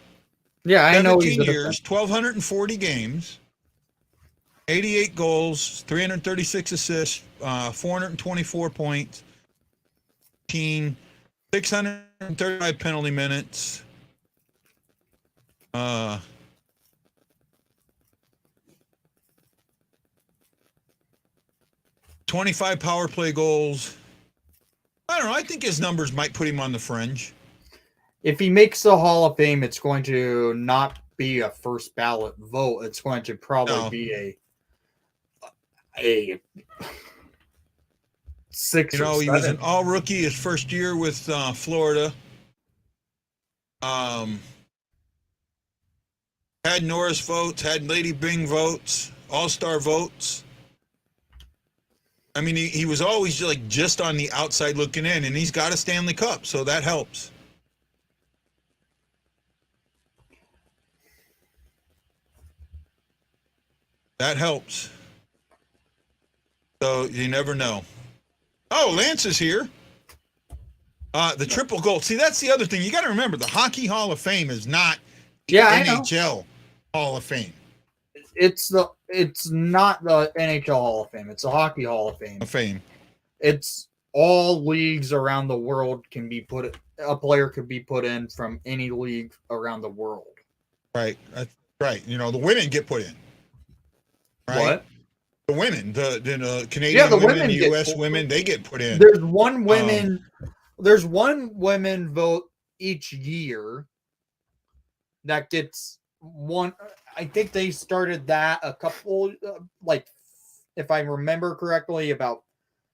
Yeah, I know he's 17 years, 1,240 games, 88 goals, 336 assists, 424 points, 635 penalty minutes. 25 power play goals. I don't know. I think his numbers might put him on the fringe. If he makes the Hall of Fame, it's going to not be a first ballot vote. It's going to probably be a 6 or 7. He was an all rookie his first year with Florida. Had Norris votes, had Lady Bing votes, all-star votes. I mean, he was always like just on the outside looking in, and he's got a Stanley Cup, so that helps. That helps. So you never know. Oh, Lance is here. The triple gold. See, that's the other thing. You got to remember, the Hockey Hall of Fame is not the NHL Hall of Fame. It's not the NHL Hall of Fame. It's the Hockey Hall of Fame. It's all leagues around the world can be put. A player could be put in from any league around the world. Right. That's right. You know, the women get put in. Right? What? The women, the Canadian women, the U.S. women, they get put in. There's one women vote each year that gets one. I think they started that a couple, like, if I remember correctly, about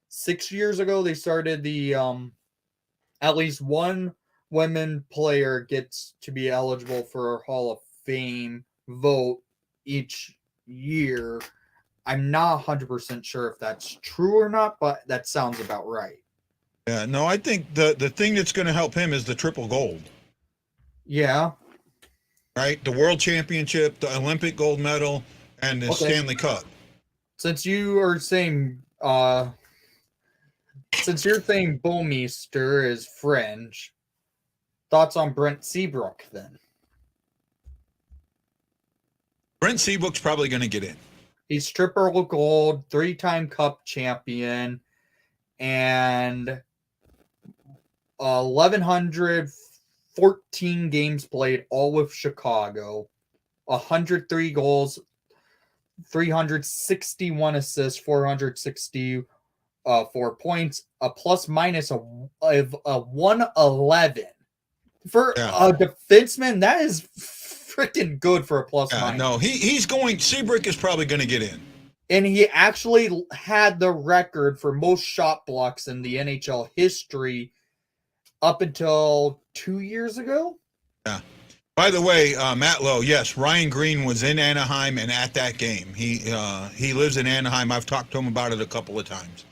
6 years ago. They started the at least one women player gets to be eligible for a Hall of Fame vote each year. I'm not 100% sure if that's true or not, but that sounds about right. Yeah, no, I think the thing that's going to help him is the triple gold. Yeah. Right? The World Championship, the Olympic gold medal, and the Stanley Cup. Since you are saying, since you're saying Bouwmeester is fringe, thoughts on Brent Seabrook then? Brent Seabrook's probably going to get in. He's triple gold, 3-time Cup champion, and 1,114 games played, all with Chicago. 103 goals, 361 assists, 464 points, a plus minus of 111. For a defenseman, that is freaking good for a plus minus. No, he's going. Seabrook is probably going to get in. And he actually had the record for most shot blocks in the NHL history up until 2 years ago. Yeah. By the way, Matt Lowe, yes, Ryan Green was in Anaheim and at that game. He lives in Anaheim. I've talked to him about it a couple of times.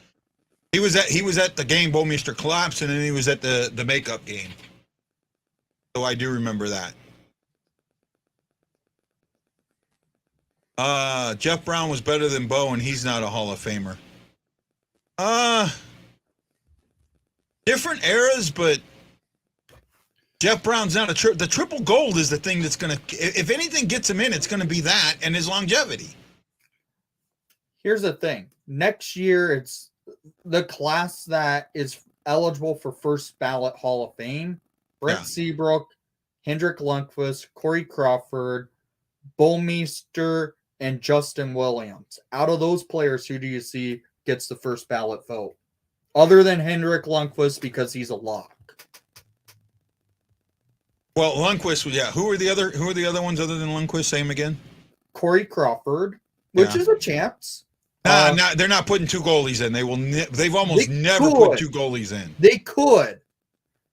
He was at the game Bouwmeester collapsed, and then he was at the makeup game. So I do remember that. Jeff Brown was better than Bo, and he's not a Hall of Famer. Different eras, but Jeff Brown's not the triple gold is the thing that's going to, if anything gets him in, it's going to be that and his longevity. Here's the thing. Next year, it's the class that is eligible for first ballot Hall of Fame. Brent Seabrook, Hendrik Lundqvist, Corey Crawford, Bouwmeester, and Justin Williams. Out of those players, who do you see gets the first ballot vote? Other than Hendrik Lundqvist, because he's a lock. Well, Lundqvist, yeah. Who are the other ones other than Lundqvist? Say him again. Corey Crawford, which is a chance. They're not putting two goalies in. They've almost never put two goalies in. They could,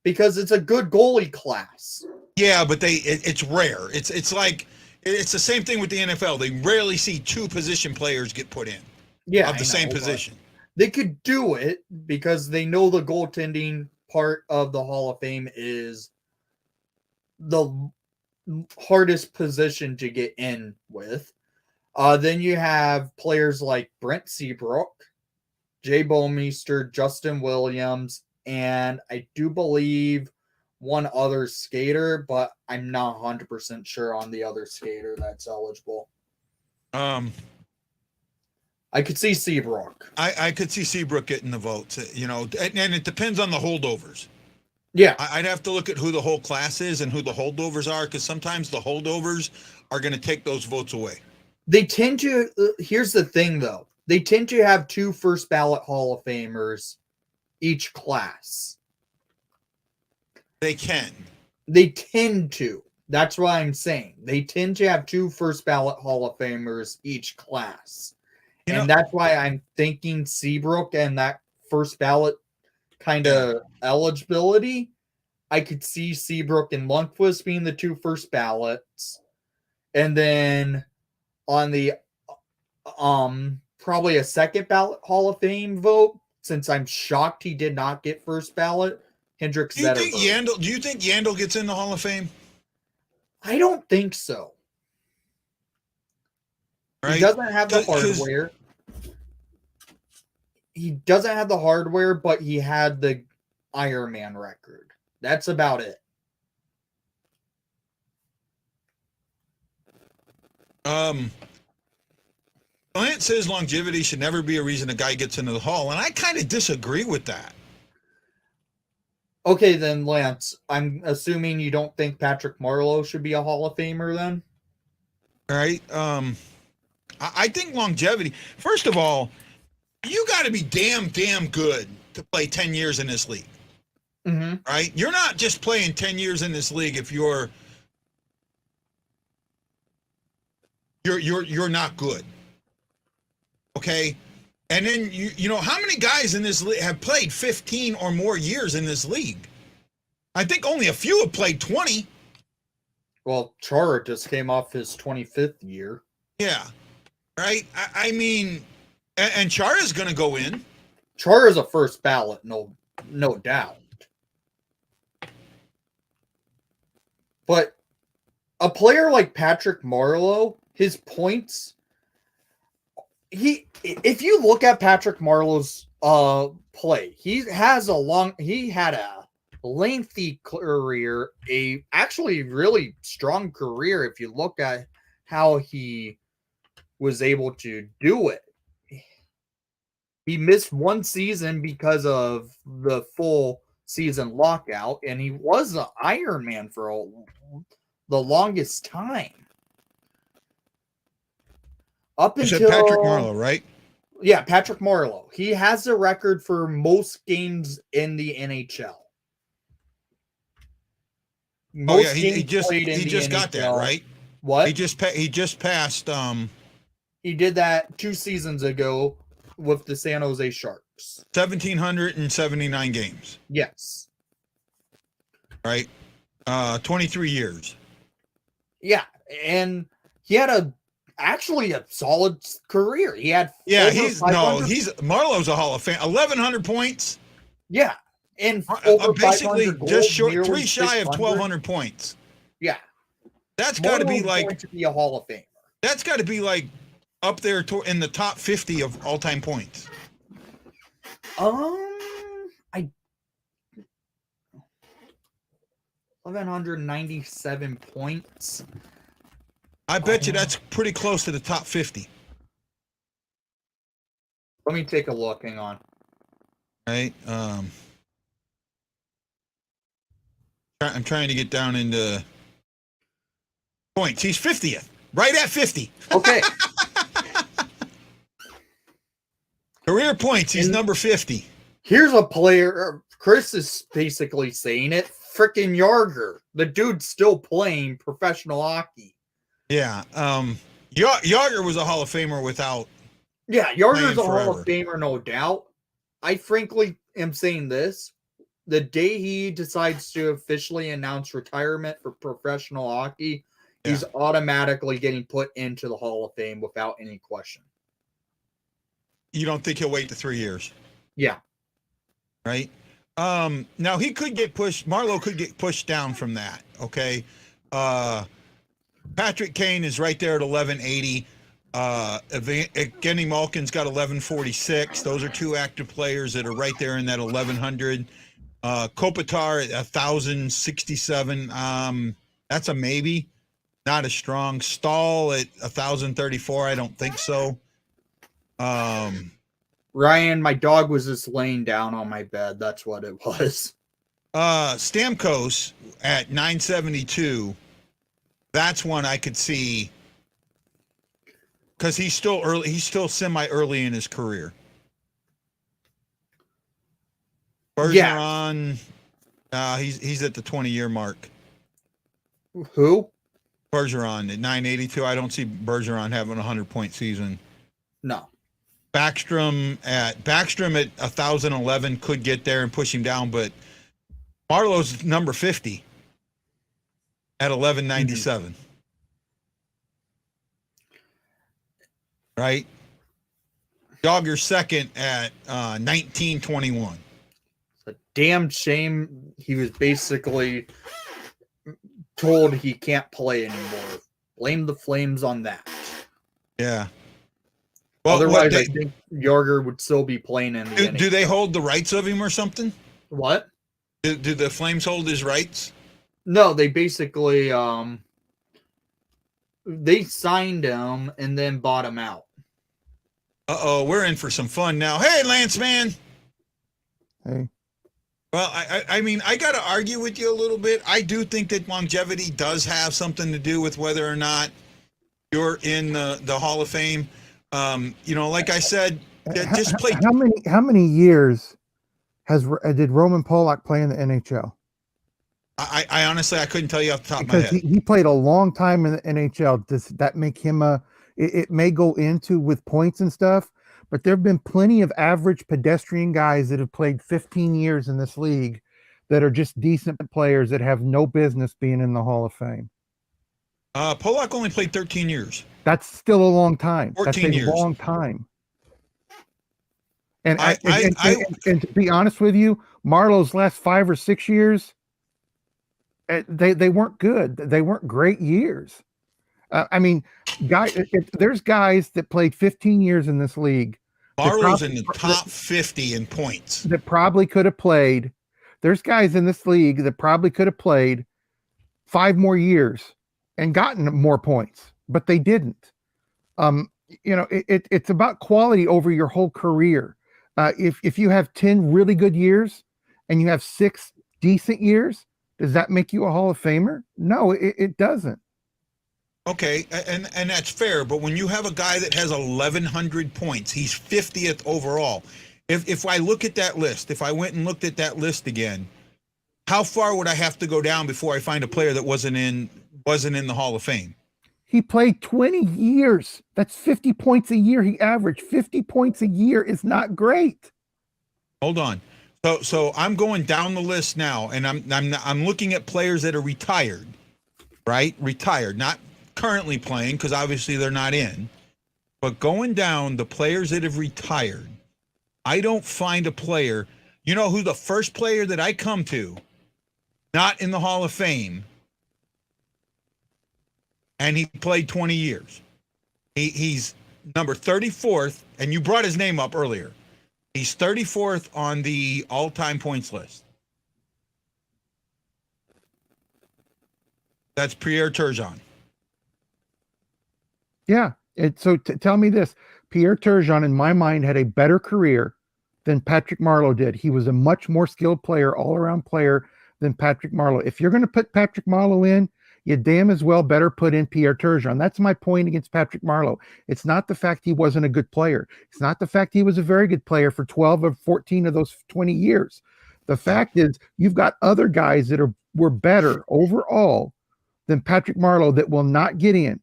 because it's a good goalie class. Yeah, but it's rare. It's like it's the same thing with the NFL. They rarely see two position players get put in. Yeah, of the same position. They could do it because they know the goaltending part of the Hall of Fame is the hardest position to get in with. Then you have players like Brent Seabrook, Jay Bouwmeester, Justin Williams, and I do believe one other skater, but I'm not 100% sure on the other skater that's eligible. I could see Seabrook. I could see Seabrook getting the votes, and it depends on the holdovers. Yeah. I'd have to look at who the whole class is and who the holdovers are, because sometimes the holdovers are going to take those votes away. They tend to, here's the thing though, they tend to have two first ballot Hall of Famers each class. They can. They tend to. That's what I'm saying. They tend to have two first ballot Hall of Famers each class. And that's why I'm thinking Seabrook and that first ballot kind of eligibility. I could see Seabrook and Lundqvist being the two first ballots. And then on the probably a second ballot Hall of Fame vote, since I'm shocked he did not get first ballot. Hendricks Do you think Zetterberg. Yandel gets in the Hall of Fame? I don't think so. Right? He doesn't have the 'Cause- hardware. He doesn't have the hardware, but he had the Ironman record. That's about it. Lance says longevity should never be a reason a guy gets into the Hall, and I kind of disagree with that. Okay, then, Lance, I'm assuming you don't think Patrick Marleau should be a Hall of Famer then? Right? I think longevity, first of all, you got to be damn good to play 10 years in this league. Mm-hmm. Right? You're not just playing 10 years in this league if you're not good. Okay? And then you know how many guys in this league have played 15 or more years in this league? I think only a few have played 20. Well, Chara just came off his 25th year. Yeah. Right? I mean, and Chara's going to go in. Chara's a first ballot, no doubt. But a player like Patrick Marleau, his points, if you look at Patrick Marleau's play, he had a lengthy career, actually really strong career if you look at how he was able to do it. He missed one season because of the full season lockout, and he was an Ironman for the longest time. Up You until said Patrick Marleau, right? Yeah, Patrick Marleau. He has the record for most games in the NHL. Most he games played in the just got that, NHL. right? What? He just passed He did that 2 seasons ago with the San Jose Sharks. 1,779 games. Yes. Right? 23 years. Yeah, and he had actually a solid career. He had Marleau's a Hall of Fame. 1,100 points. Yeah, and over basically 500 just goals, short, 3 shy of 1,200 points. Yeah, that's got to be like going to be a Hall of Famer. That's got to be like up there in the top 50 of all-time points. 1,197 points. I bet you that's pretty close to the top 50. Let me take a look. Hang on. Right. I'm trying to get down into points. He's 50th. Right at 50. Okay. Career points. He's number 50. Here's a player. Chris is basically saying it. Frickin' Yarger. The dude's still playing professional hockey. Yeah. Yarger was a Hall of Famer without. Yeah, Yarger's a Hall of Famer, no doubt. I frankly am saying this. The day he decides to officially announce retirement for professional hockey, he's automatically getting put into the Hall of Fame without any question. You don't think he'll wait the 3 years? Yeah. Right? Now he could get pushed. Marleau could get pushed down from that. Okay. Patrick Kane is right there at 1180. Evgeny Malkin's got 1146. Those are 2 active players that are right there in that 1100. Kopitar at 1067. That's a maybe. Not as strong. Stahl at 1034. I don't think so. Ryan, my dog was just laying down on my bed. That's what it was. Stamkos at 972. That's one I could see because he's still early. He's still semi-early in his career. Bergeron, he's at the 20-year mark. Who? Bergeron at 982. I don't see Bergeron having a 100-point season. No. Backstrom at 1011 could get there and push him down, but Marleau's number 50 at 1197. Mm-hmm. Right? Jogger second at 1921. It's a damn shame he was basically told he can't play anymore. Blame the Flames on that. Yeah. Well, Otherwise, I think Jogger would still be playing in the NHL. Do they hold the rights of him or something? What? Do the Flames hold his rights? No, they basically they signed him and then bought him out. Uh-oh, we're in for some fun now. Hey, Lance, man. Hey. Well, I mean, I got to argue with you a little bit. I do think that longevity does have something to do with whether or not you're in the Hall of Fame. Like I said, just play. How many years did Roman Polak play in the NHL? I honestly, I couldn't tell you off the top of my Because head. he played a long time in the NHL. Does that make him it may go into with points and stuff, but there have been plenty of average pedestrian guys that have played 15 years in this league that are just decent players that have no business being in the Hall of Fame. Polak only played 13 years. That's still a long time. 14 years. That's a long time. And and to be honest with you, Marlowe's last 5 or 6 years, they weren't good. They weren't great years. There's guys that played 15 years in this league. Marlowe's in the top 50 in points. That probably could have played. There's guys in this league that probably could have played 5 more years and gotten more points, but they didn't. It's about quality over your whole career. If you have 10 really good years and you have 6 decent years, does that make you a Hall of Famer? No, it doesn't. Okay, and that's fair, but when you have a guy that has 1,100 points, he's 50th overall. If I look at that list, if I went and looked at that list again, how far would I have to go down before I find a player that wasn't in the Hall of Fame? He played 20 years. That's 50 points a year he averaged. 50 points a year is not great. Hold on. So I'm going down the list now, and I'm looking at players that are retired, right? Retired, not currently playing, because obviously they're not in. But going down the players that have retired, I don't find a player. You know who the first player that I come to, not in the Hall of Fame, and he played 20 years. He's number 34th, and you brought his name up earlier. He's 34th on the all-time points list. That's Pierre Turgeon. Yeah. Tell me this. Pierre Turgeon, in my mind, had a better career than Patrick Marleau did. He was a much more skilled player, all-around player than Patrick Marleau. If you're going to put Patrick Marleau in, you damn as well better put in Pierre Turgeon. That's my point against Patrick Marleau. It's not the fact he wasn't a good player. It's not the fact he was a very good player for 12 or 14 of those 20 years. The fact is you've got other guys that were better overall than Patrick Marleau that will not get in.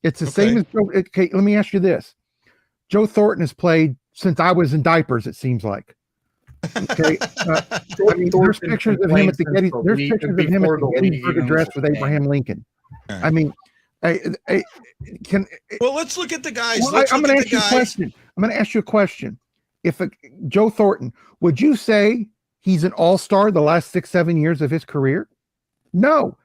It's the same as Joe. Okay, let me ask you this. Joe Thornton has played since I was in diapers, it seems like. Okay. There's pictures of him at the Gettysburg Address with Abraham Lincoln. I mean, well, let's look at the guys. I'm going to ask you a question. I'm going to ask you a question. Joe Thornton, would you say he's an all-star the last 6-7 years of his career? No.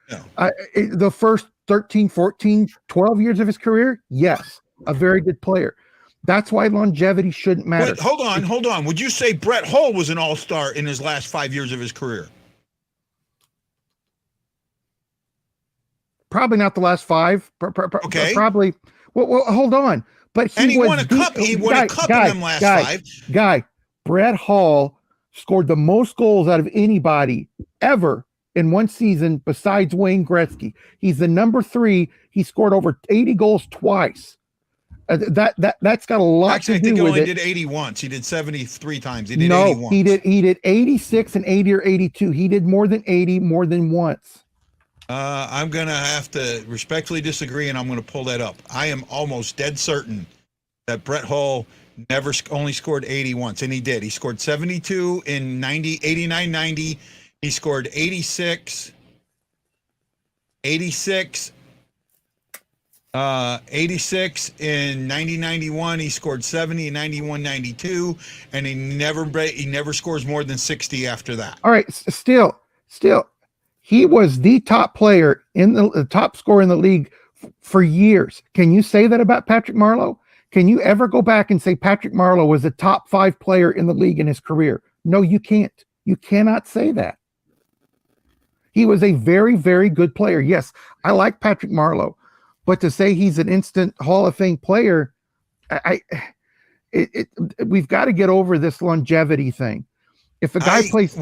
The first 13, 14, 12 years of his career, yes, a very good player. That's why longevity shouldn't matter. Wait, hold on. Would you say Brett Hull was an all-star in his last 5 years of his career? Probably not the last 5. Okay. Probably. Well, hold on. But he won a cup. He won a cup in them last 5. Brett Hull scored the most goals out of anybody ever in one season besides Wayne Gretzky. He's the number 3. He scored over 80 goals twice. That's got a lot to do with it. I think he only did 80 once. He did 73 times. He did 80 once. He did 86 and 80 or 82. He did more than 80 more than once. I'm going to have to respectfully disagree, and I'm going to pull that up. I am almost dead certain that Brett Hull only scored 80 once, and he did. He scored 72 in 89-90. He scored 86, 86 in 90-91. He scored 70 in 91-92, and he never scores more than 60 after that. All right, still, he was the top player in the top scorer in the league for years. Can you say that about Patrick Marleau? Can you ever go back and say Patrick Marleau was a top 5 player in the league in his career? No, you can't. You cannot say that. He was a very, very good player. Yes, I like Patrick Marleau, but to say he's an instant Hall of Fame player, we've got to get over this longevity thing. If a guy plays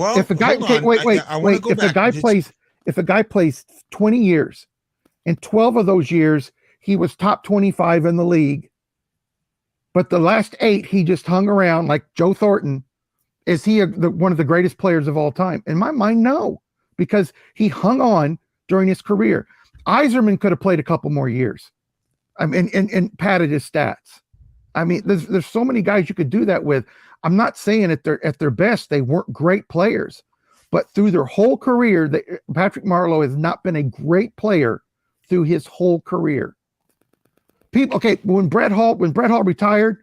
20 years, and 12 of those years he was top 25 in the league, but the last 8 he just hung around like Joe Thornton, is he one of the greatest players of all time? In my mind, no, because he hung on during his career. Yzerman could have played a couple more years, I mean, and padded his stats. I mean, there's so many guys you could do that with. I'm not saying at their best they weren't great players, but through their whole career, Patrick Marleau has not been a great player through his whole career. When Brett Hall retired,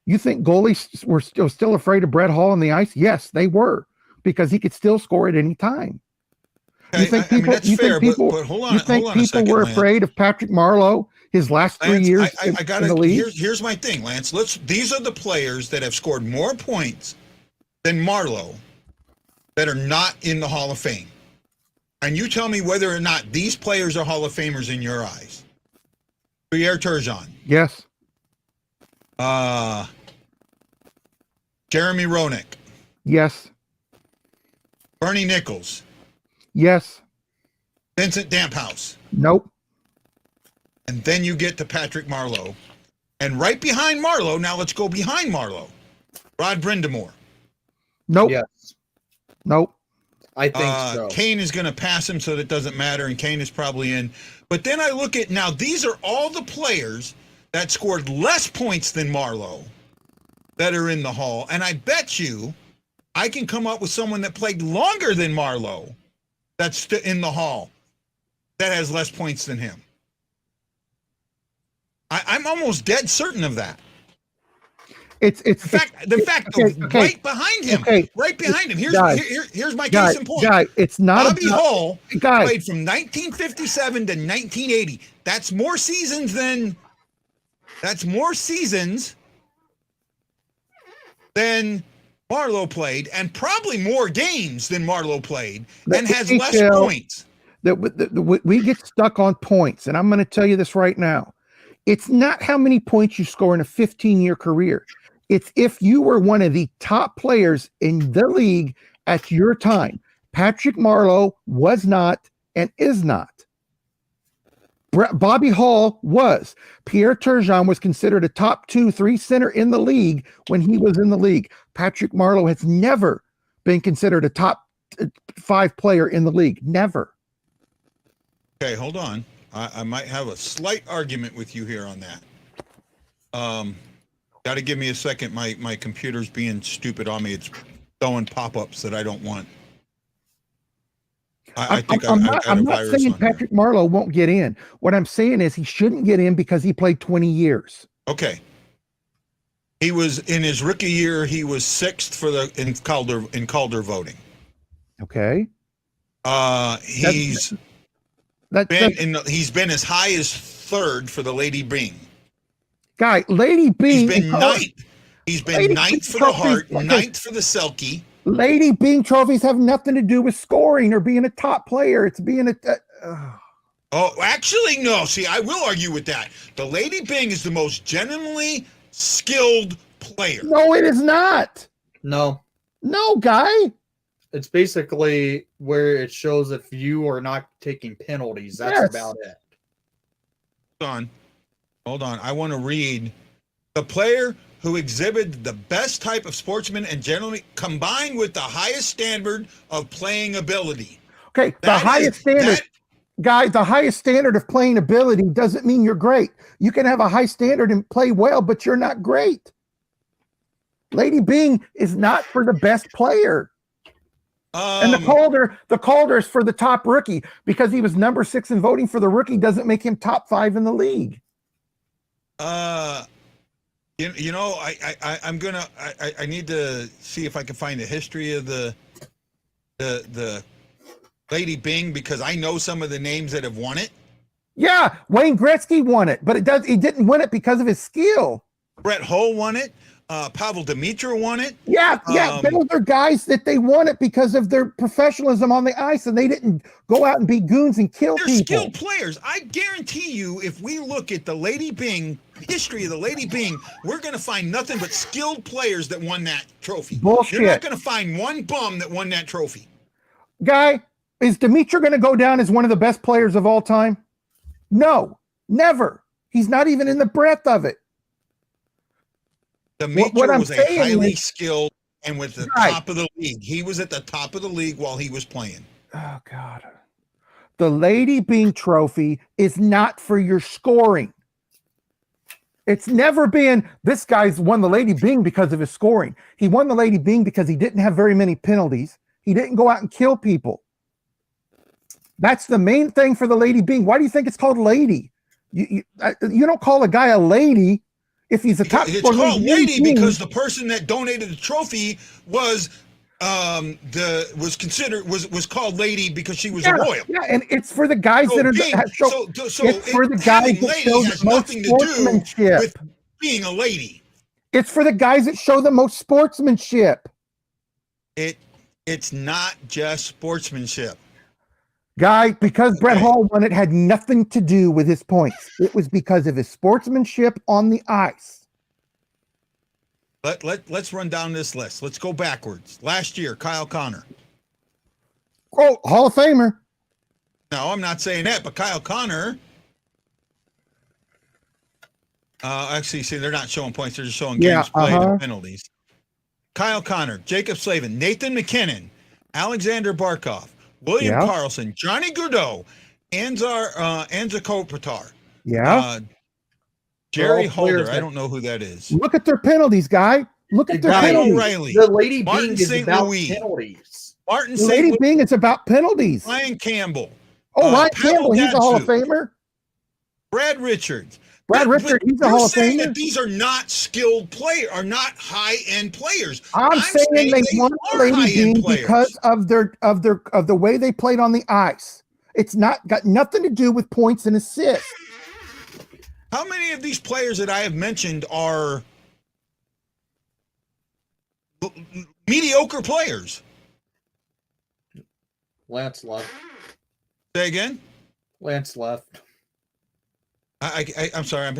you think goalies were still afraid of Brett Hall on the ice? Yes, they were, because he could still score at any time. Okay, you think people, that's fair, but hold on. You think hold on people second, were Lance. afraid of Patrick Marleau his last 3 Lance, years I gotta, in the league? Here's my thing, Lance. These are the players that have scored more points than Marleau that are not in the Hall of Fame. And you tell me whether or not these players are Hall of Famers in your eyes. Pierre Turgeon. Yes. Jeremy Roenick. Yes. Bernie Nichols. Yes. Vincent Damphouse. Nope. And then you get to Patrick Marleau. And right behind Marleau, now let's go behind Marleau. Rod Brindamore. Nope. Yes. Nope. I think so. Kane is going to pass him, so that doesn't matter, and Kane is probably in. But then I look at, now these are all the players that scored less points than Marleau that are in the Hall. And I bet you I can come up with someone that played longer than Marleau that's in the Hall that has less points than him. I'm almost dead certain of that. It's right behind him. Okay. Right behind him. Here's my Guy, case in point. Guy, it's not Bobby Hull Guy. played from 1957 to 1980. That's more seasons than Marleau played, and probably more games than Marleau played, and has less points. We get stuck on points, and I'm going to tell you this right now. It's not how many points you score in a 15-year career. It's if you were one of the top players in the league at your time. Patrick Marleau was not and is not. Bobby Hull was. Pierre Turgeon was considered a top 2-3 center in the league when he was in the league. Patrick Marleau has never been considered a top 5 player in the league. Never. Okay, hold on. I might have a slight argument with you here on that. Got to give me a second. My computer's being stupid on me. It's throwing pop-ups that I don't want. I'm not saying Patrick Marleau won't get in. What I'm saying is he shouldn't get in because he played 20 years. Okay. He was in his rookie year. He was 6th in Calder voting. Okay. He's been as high as 3rd for the Lady Byng. Guy, Lady Byng. He's been 9th. He's been 9th for the Hart, 9th for the Selke. Lady Byng trophies have nothing to do with scoring or being a top player. It's being Oh, actually, no. See, I will argue with that. The Lady Byng is the most genuinely skilled player. No, it is not. No, Guy. It's basically where it shows if you are not taking penalties. That's about it. Hold on. I want to read the player who exhibited the best type of sportsman and generally combined with the highest standard of playing ability. Okay, the highest standard of playing ability doesn't mean you're great. You can have a high standard and play well, but you're not great. Lady Byng is not for the best player. And the Calder is for the top rookie because he was number 6 in voting for the rookie doesn't make him top 5 in the league. I need to see if I can find the history of the Lady Bing because I know some of the names that have won it. Yeah, Wayne Gretzky won it, but he didn't win it because of his skill. Brett Hull won it. Pavel Demitra won it. Yeah. Those are guys that they won it because of their professionalism on the ice, and they didn't go out and be goons and kill They're people. skilled players. I guarantee you, if we look at the Lady Bing history of the Lady Bing, we're going to find nothing but skilled players that won that trophy. Bullshit. You're not going to find one bum that won that trophy. Guy, is Demitra going to go down as one of the best players of all time? No, never. He's not even in the breath of it. Demitra was a highly skilled and with the top of the league. He was at the top of the league while he was playing. Oh, God. The Lady Bing trophy is not for your scoring. It's never been, this guy's won the Lady Bing because of his scoring. He won the Lady Bing because he didn't have very many penalties. He didn't go out and kill people. That's the main thing for the Lady Bing. Why do you think it's called Lady? You don't call a guy a lady if he's a top. It's called Lady because the person that donated the trophy was called Lady because she was a royal. Yeah, and it's for the guys that are it's for the guys that show the most sportsmanship. With being a lady. It's for the guys that show the most sportsmanship. It's not just sportsmanship. Guy, because Brett Hall won it had nothing to do with his points. It was because of his sportsmanship on the ice. Let's run down this list. Let's go backwards. Last year, Kyle Connor. Oh, Hall of Famer. No, I'm not saying that, but Kyle Connor. Actually, see, they're not showing points. They're just showing games played and penalties. Kyle Connor, Jacob Slavin, Nathan MacKinnon, Alexander Barkov, William Karlsson, Johnny Gaudreau, Anza Kopitar. Jerry Holder. I don't know who that is. Look at their penalties, guy. Look at their penalties. O'Reilly. The Lady Martin Bing is St. about Louis. penalties. Martin The Lady St. Bing is about penalties. Ryan Campbell. Oh, Ryan Pavel Campbell, he's a Hall of Datsyuk, Famer. Brad Richards. Brad Richards, he's a Hall of saying Famer. that these are not skilled players, are not high-end players. I'm saying they won the Lady Bing because of the way they played on the ice. It's got nothing to do with points and assists. How many of these players that I have mentioned are mediocre players? Lance left. Say again? Lance left. I'm sorry.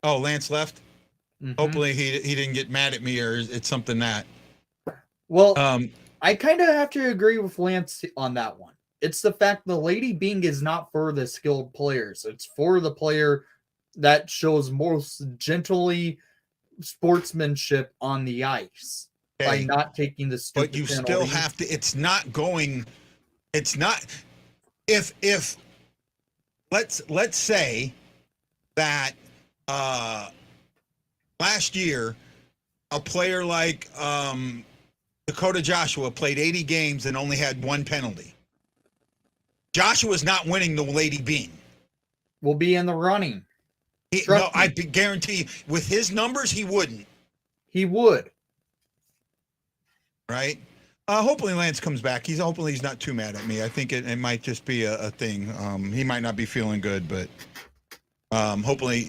Lance left? Mm-hmm. Hopefully he didn't get mad at me or it's something that. Well, I kind of have to agree with Lance on that one. It's the fact the Lady Bing is not for the skilled players. It's for the player that shows most gently sportsmanship on the ice by not taking the stupid But you penalty. still have to. It's not. If let's say that last year a player like Dakota Joshua played 80 games and only had one penalty. Joshua's not winning the Lady Bing. Will be in the running. I guarantee you, with his numbers, he wouldn't. He would. Right? Hopefully Lance comes back. Hopefully he's not too mad at me. I think it might just be a thing. He might not be feeling good, but hopefully,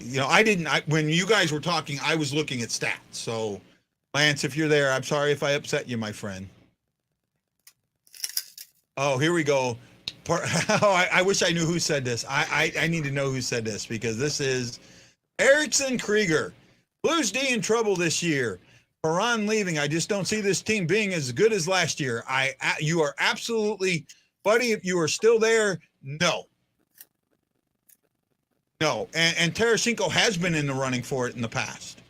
when you guys were talking, I was looking at stats. So Lance, if you're there, I'm sorry if I upset you, my friend. Oh, here we go. I wish I knew who said this. I need to know who said this because this is Erickson Krieger. Blues D in trouble this year. Perron leaving. I just don't see this team being as good as last year. You are absolutely, buddy, if you are still there, no. No. And Tarasenko has been in the running for it in the past.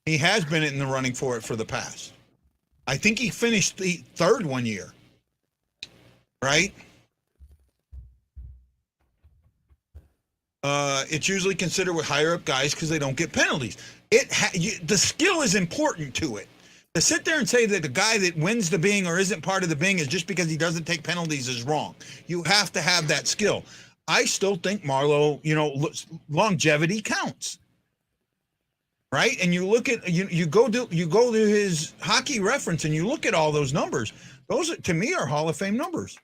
He has been in the running for it for the past. I think he finished the third one year. Right? It's usually considered with higher up guys because they don't get penalties. The skill is important to it, To sit there and say that the guy that wins the Bing or isn't part of the Bing is just because he doesn't take penalties is wrong. You have to have that skill. I still think Marleau, longevity counts. Right? And you look at you go to his hockey reference and you look at all those numbers. Those to me are Hall of Fame numbers.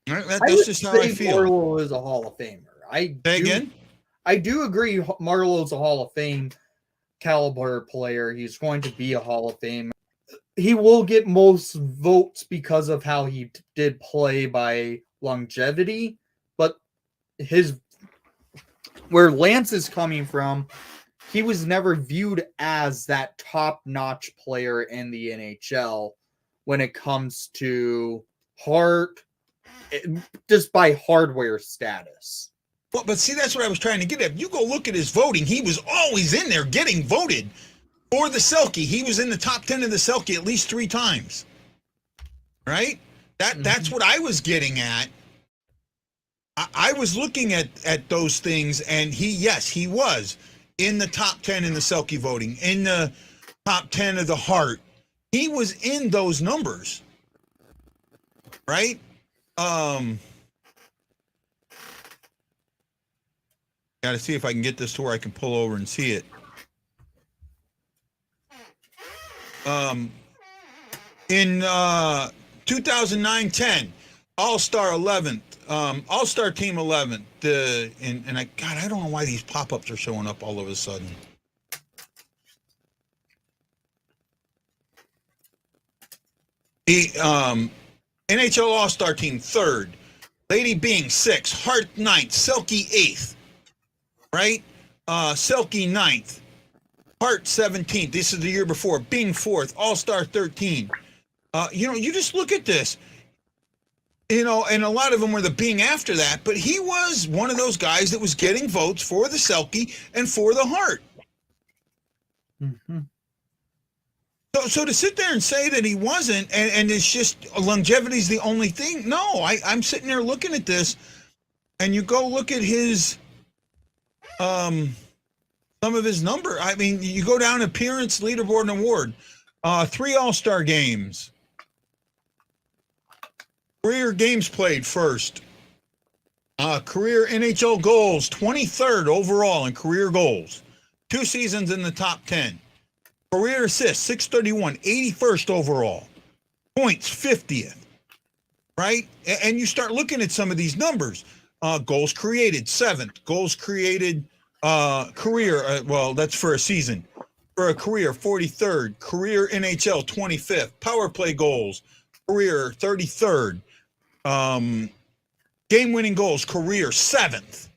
That's just how I feel. Marleau is a Hall of Famer. I do agree Marleau's a Hall of Fame caliber player. He's going to be a Hall of Fame. He will get most votes because of how he did play by longevity, but where Lance is coming from, he was never viewed as that top-notch player in the NHL when it comes to just by hardware status. Well, but see, that's what I was trying to get at. You go look at his voting. He was always in there getting voted for the Selke. He was in the top 10 of the Selke at least 3 times. Right? That's what I was getting at. I was looking at those things, and he was in the top 10 in the Selke voting, in the top 10 of the Hart. He was in those numbers. Right? Got to see if I can get this to where I can pull over and see it. In 2009-10, All-Star 11th, All-Star Team 11th. I don't know why these pop-ups are showing up all of a sudden. The NHL All-Star Team 3rd, Lady Byng 6th, Hart 9th, Selke 8th. Right? Selke 9th, Hart 17th. This is the year before. Byng 4th, All-Star 13. You just look at this. And a lot of them were the Byng after that, but he was one of those guys that was getting votes for the Selke and for the Hart. Mm-hmm. So to sit there and say that he wasn't, and it's just longevity is the only thing. No, I'm sitting there looking at this, and you go look at his, some of his number. I mean, you go down appearance, leaderboard, and award. 3 All-Star games. Career games played first. Career NHL goals, 23rd overall in career goals. 2 seasons in the top 10. Career assists, 631, 81st overall. Points, 50th. Right? And you start looking at some of these numbers. Goals created, 7th. Goals created career, that's for a season. For a career, 43rd. Career NHL, 25th. Power play goals, career, 33rd. Game-winning goals, career, 7th.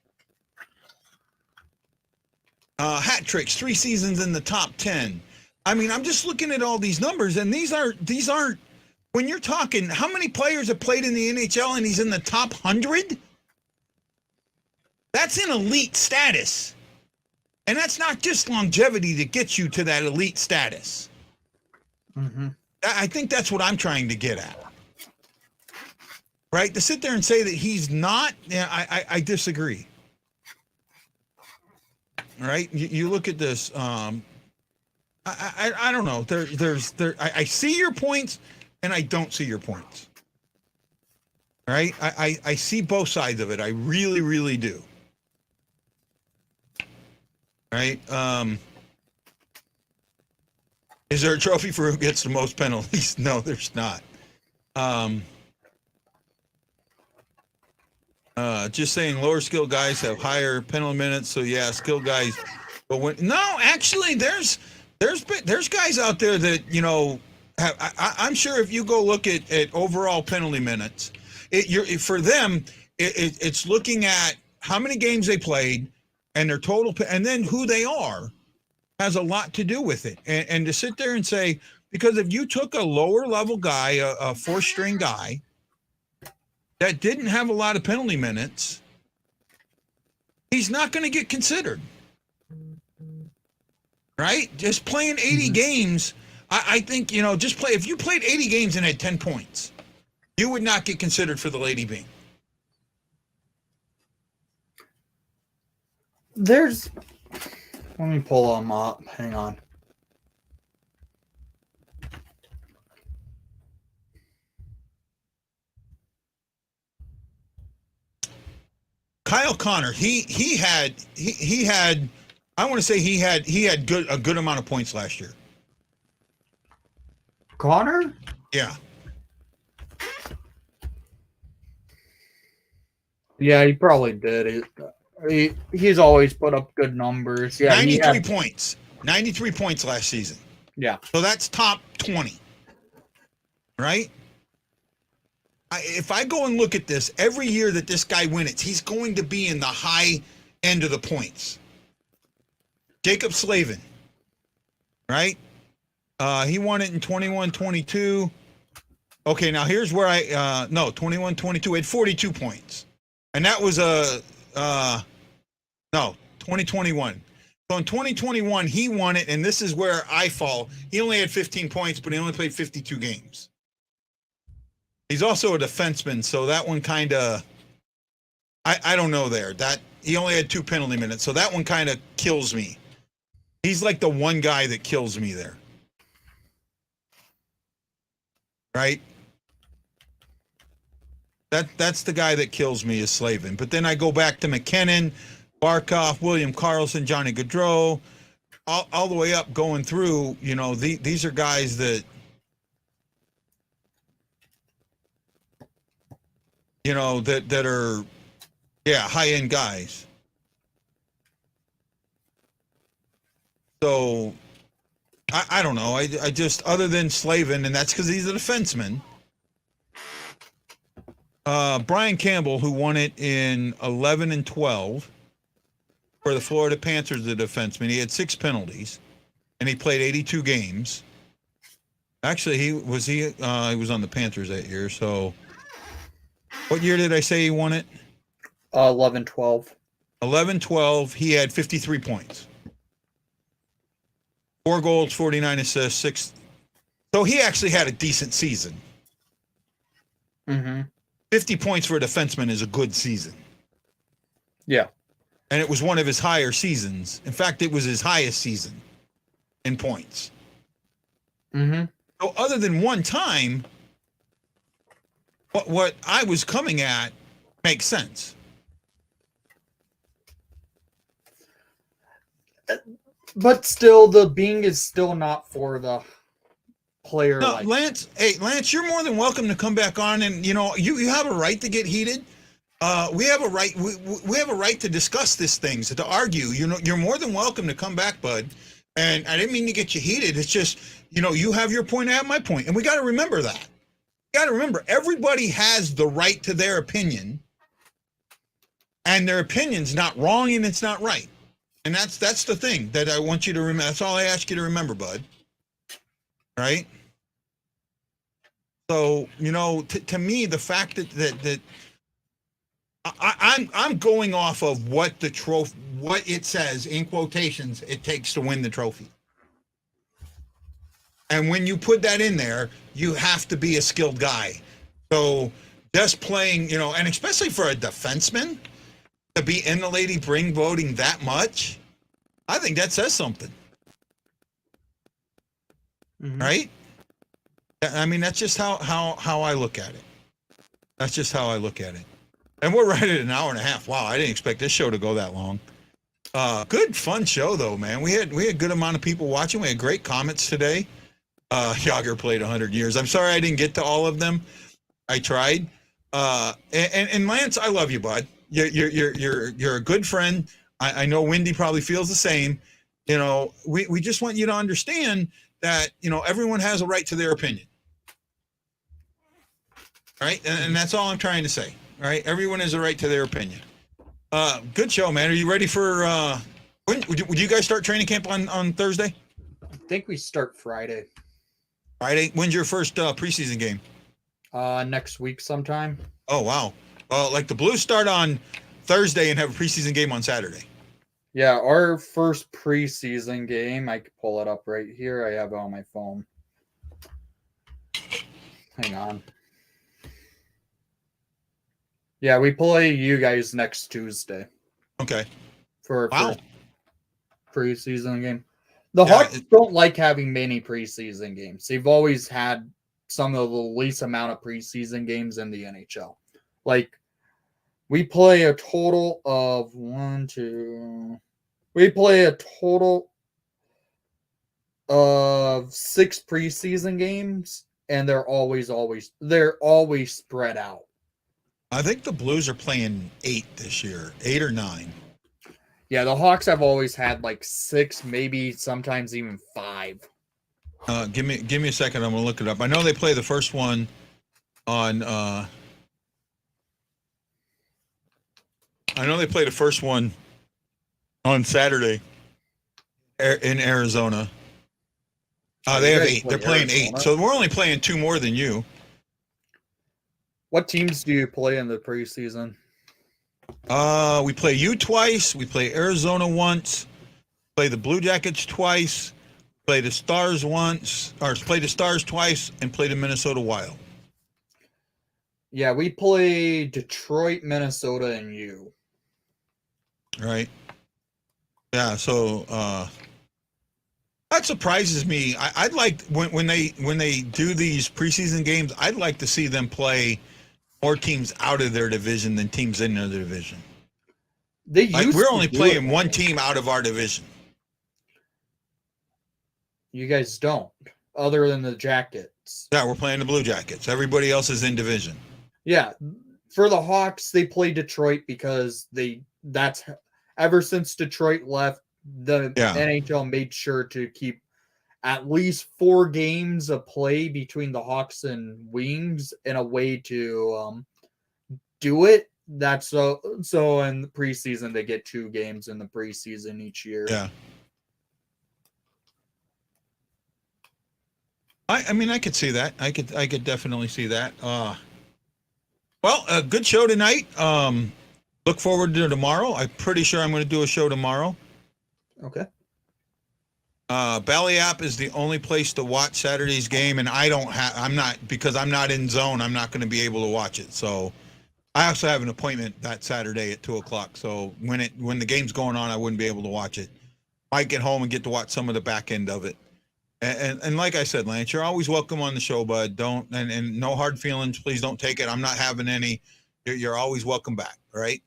Hat tricks, 3 seasons in the top 10. I mean, I'm just looking at all these numbers, and these aren't, when you're talking, how many players have played in the NHL and he's in the top 100? That's an elite status. And that's not just longevity that gets you to that elite status. Mm-hmm. I think that's what I'm trying to get at. Right? To sit there and say that he's not, I disagree. Right? You look at this. I don't know. I see your points, and I don't see your points. Right? I see both sides of it. I really, really do. Right? Is there a trophy for who gets the most penalties? No, there's not. Just saying lower skill guys have higher penalty minutes. So yeah, skill guys. But actually there's guys out there that, I'm sure if you go look at overall penalty minutes, for them, it's looking at how many games they played and their total, and then who they are has a lot to do with it. And to sit there and say, because if you took a lower level guy, a 4-string guy that didn't have a lot of penalty minutes, he's not going to get considered. Right? Just playing 80 games, I think, just play. If you played 80 games and had 10 points, you would not get considered for the Lady Byng. Let me pull them up. Hang on. Kyle Connor, he had I want to say he had a good amount of points last year. Connor? Yeah. Yeah, he probably did. He's always put up good numbers. Yeah, 93 points. 93 points last season. Yeah. So that's top 20. Right? If I go and look at this, every year that this guy wins, he's going to be in the high end of the points. Jacob Slavin, right? He won it in 21-22. Okay, now here's where 21-22 had 42 points. And that was 2021. So in 2021, he won it, and this is where I fall. He only had 15 points, but he only played 52 games. He's also a defenseman, so that one kind of, I don't know there. That he only had 2 penalty minutes, so that one kind of kills me. He's like the one guy that kills me there. Right? That's the guy that kills me is Slavin. But then I go back to MacKinnon, Barkov, William Karlsson, Johnny Gaudreau, all the way up going through, these are guys that, that are, high-end guys. So, I don't know. I just, other than Slavin, and that's because he's a defenseman, Brian Campbell, who won it in 11 and 12 for the Florida Panthers, the defenseman, he had 6 penalties, and he played 82 games. Actually, he was on the Panthers that year. So, what year did I say he won it? 11-12. 11-12. He had 53 points. 4 goals, 49 assists, 6. So he actually had a decent season. Mm-hmm. 50 points for a defenseman is a good season. Yeah. And it was one of his higher seasons. In fact, it was his highest season in points. Mm-hmm. So other than one time, what I was coming at makes sense. But still, the Bing is still not for the player. No, Lance, you're more than welcome to come back on, and you have a right to get heated. We have a right. We have a right to discuss these things, to argue. You're more than welcome to come back, bud. And I didn't mean to get you heated. It's just, you have your point, I have my point, and we got to remember that. You got to remember, everybody has the right to their opinion, and their opinion's not wrong and it's not right. And that's the thing that I want you to remember. That's all I ask you to remember, bud. Right? So, to me, the fact that I'm going off of what the trophy, what it says in quotations it takes to win the trophy. And when you put that in there, you have to be a skilled guy. So just playing, and especially for a defenseman to be in the Lady Byng voting that much, I think that says something. Mm-hmm. Right? I mean, that's just how I look at it. That's just how I look at it. And we're right at an hour and a half. Wow, I didn't expect this show to go that long. Good, fun show, though, man. We had a good amount of people watching. We had great comments today. Yager played 100 years. I'm sorry I didn't get to all of them. I tried. And Lance, I love you, bud. You're a good friend. I know Wendy probably feels the same. We just want you to understand that, everyone has a right to their opinion. All right? And that's all I'm trying to say. All right? Everyone has a right to their opinion. Good show, man. Are you ready for when would you guys start training camp on Thursday? I think we start Friday. Friday? When's your first preseason game? Next week sometime. Oh, wow. Well, like the Blues start on Thursday and have a preseason game on Saturday. Yeah, our first preseason game, I could pull it up right here. I have it on my phone. Hang on. Yeah, we play you guys next Tuesday. Okay. For our first preseason game. The Hawks don't like having many preseason games. They've always had some of the least amount of preseason games in the NHL. Like, We play a total of We play a total of 6 preseason games, and they're always spread out. I think the Blues are playing 8 this year, 8 or 9. Yeah, the Hawks have always had like 6, maybe sometimes even 5. Give me a second. I'm gonna look it up. I know they play the first one on. I know they play the first one on Saturday in Arizona. They have 8. They're playing Arizona? 8, so we're only playing 2 more than you. What teams do you play in the preseason? We play you twice. We play Arizona once. Play the Blue Jackets twice. Play the Stars once, or play the Stars twice, and play the Minnesota Wild. Yeah, we play Detroit, Minnesota, and you. Right. Yeah. So that surprises me. I'd like when they do these preseason games. I'd like to see them play more teams out of their division than teams in their division. We're only playing one team out of our division. You guys don't, other than the Jackets. Yeah, we're playing the Blue Jackets. Everybody else is in division. Yeah, for the Hawks, they play Detroit because that's ever since Detroit left, the NHL made sure to keep at least 4 games of play between the Hawks and Wings in a way to do it. That's so in the preseason they get 2 games in the preseason each year. Yeah. I mean, I could see that. I could definitely see that. Well, a good show tonight. Look forward to tomorrow. I'm pretty sure I'm going to do a show tomorrow. Okay. Bally App is the only place to watch Saturday's game, and because I'm not in zone, I'm not going to be able to watch it. So I also have an appointment that Saturday at 2:00. So when the game's going on, I wouldn't be able to watch it. Might get home and get to watch some of the back end of it. And like I said, Lance, you're always welcome on the show, bud. Don't and no hard feelings. Please don't take it. I'm not having any. You're always welcome back. All right.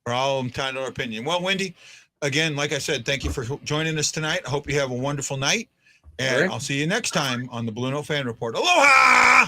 We're all entitled to our opinion. Well, Wendy, again, like I said, thank you for joining us tonight. I hope you have a wonderful night, and I'll see you next time on the Blue Note Fan Report. Aloha!